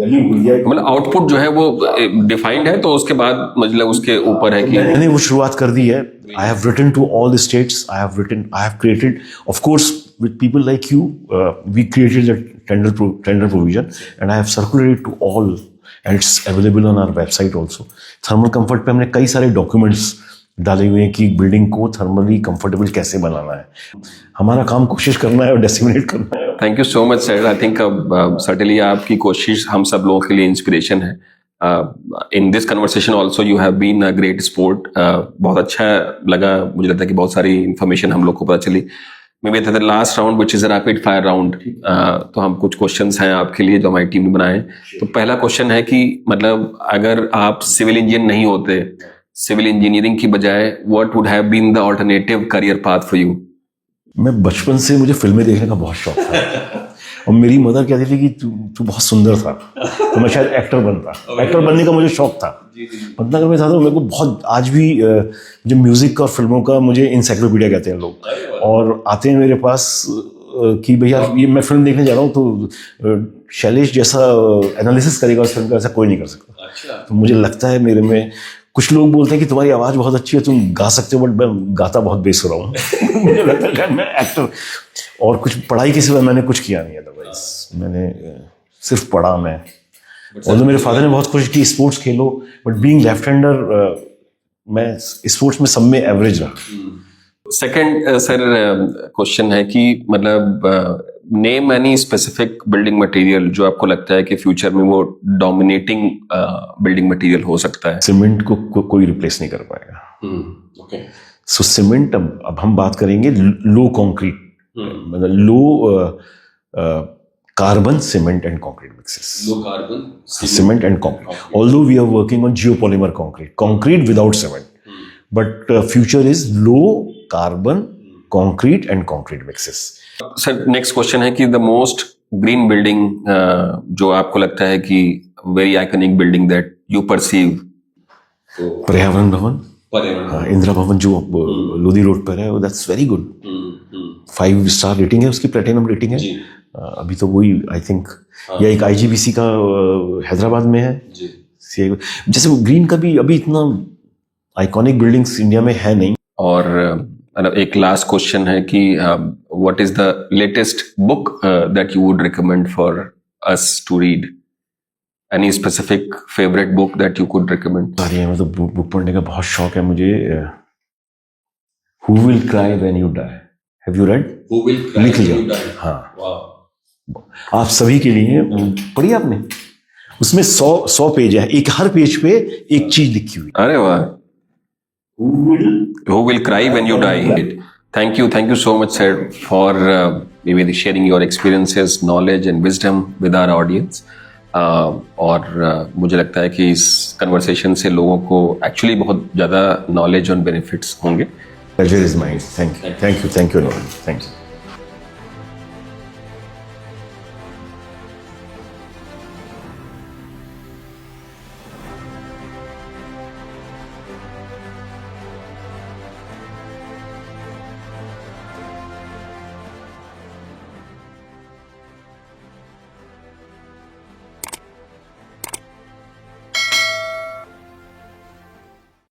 मतलब आउटपुट जो है वो डिफाइंड है, तो उसके बाद मतलब उसके ऊपर है कि
मैंने वो शुरुआत कर दी है। I have written to all the states, I have created, of course with people like you, we created the tender provision and I have circulated to all and it's available on our website also. Thermal comfort पे हमने कई सारे documents डाले हुए हैं कि building को thermally comfortable कैसे बनाना है। हमारा काम कोशिश करना है और डिसेमिनेट करना है।
Thank you so much sir. I think certainly आपकी कोशिश हम सब लोगों के लिए इंस्पिरेशन है। In this conversation also you have been a great support. बहुत अच्छा लगा, मुझे लगता है कि बहुत सारी इन्फॉर्मेशन हम लोग को पता चली। May be the last round which is a rapid fire round, तो हम कुछ क्वेश्चंस हैं आपके लिए जो हमारी टीम ने बनाए। तो पहला क्वेश्चन है कि मतलब अगर आप सिविल इंजीनियर नहीं होते, सिविल इंजीनियरिंग की बजाय what would have been the alternative career path for you?
मैं बचपन से मुझे फिल्में देखने का बहुत शौक था और मेरी मदर कहती थी कि तू बहुत सुंदर था, तो मैं शायद एक्टर बनता। एक्टर बनने का मुझे शौक था। पटनागर में था तो मेरे को बहुत, आज भी जो म्यूजिक और फिल्मों का मुझे इंसाइक्लोपीडिया कहते हैं लोग, और आते हैं मेरे पास कि भैया ये मैं फिल्म देखने जा रहा हूँ तो शैलेश जैसा एनालिसिस करेगा उस फिल्म का, ऐसा कोई नहीं कर सकता। तो मुझे लगता है मेरे में, कुछ लोग बोलते हैं कि तुम्हारी आवाज़ बहुत अच्छी है, तुम गा सकते हो, बट मैं गाता बहुत बेस हो रहा हूँ। मुझे लगता है मैं एक्टर, और कुछ पढ़ाई के सिवा मैंने कुछ किया नहीं। अदरवाइज मैंने सिर्फ पढ़ा मैं, और तो मेरे फादर ने बहुत कोशिश की sports Khelo, but being left hander मैं स्पोर्ट्स में सब में एवरेज रहा।
सेकंड सर क्वेश्चन है कि मतलब name any specific building material जो आपको लगता है कि फ्यूचर में वो डोमिनेटिंग बिल्डिंग मटेरियल हो सकता है।
सीमेंट को कोई रिप्लेस नहीं कर पाएगा।
ओके,
सो सीमेंट, अब हम बात करेंगे लो कंक्रीट, मतलब low carbon cement and concrete mixes.
Low carbon
cement and concrete, although we are working on geopolymer concrete without cement, but future is low carbon concrete and concrete mixes.
Sir next question है कि the most green building जो आपको लगता है कि very iconic building that you perceive.
पर्यावरण भवन, हाँ, इंदिरा भवन जो लोधी रोड पर है, that's very good. 5 star rating है उसकी, प्लेटिनम रेटिंग है। अभी तो वही आई थिंक, या एक IGBC का हैदराबाद में है। जैसे वो ग्रीन का भी अभी इतना आइकॉनिक बिल्डिंग्स इंडिया में है नहीं।
और एक लास्ट क्वेश्चन है कि what is the latest book that you would recommend for us to read? Any specific favourite book that you could recommend?
सारी है, मतलब बुक पढ़ने का बहुत शौक है मुझे। Who will cry when you die, have you read?
Who will cry
लिख लिया,
व्हेन यू डाई।
हाँ, आप सभी के लिए पढ़ी आपने? उसमें 100 पेज है, एक हर पेज पे एक चीज लिखी हुई।
अरे वाह। Who will cry when you die? Thank you so much, sir, for maybe sharing your experiences, knowledge and wisdom with our audience. और मुझे लगता है कि इस कन्वर्सेशन से लोगों को एक्चुअली बहुत ज़्यादा नॉलेज और बेनिफिट्स होंगे।
Pleasure is mine. Thank you. Thank you, Noel. Thank you.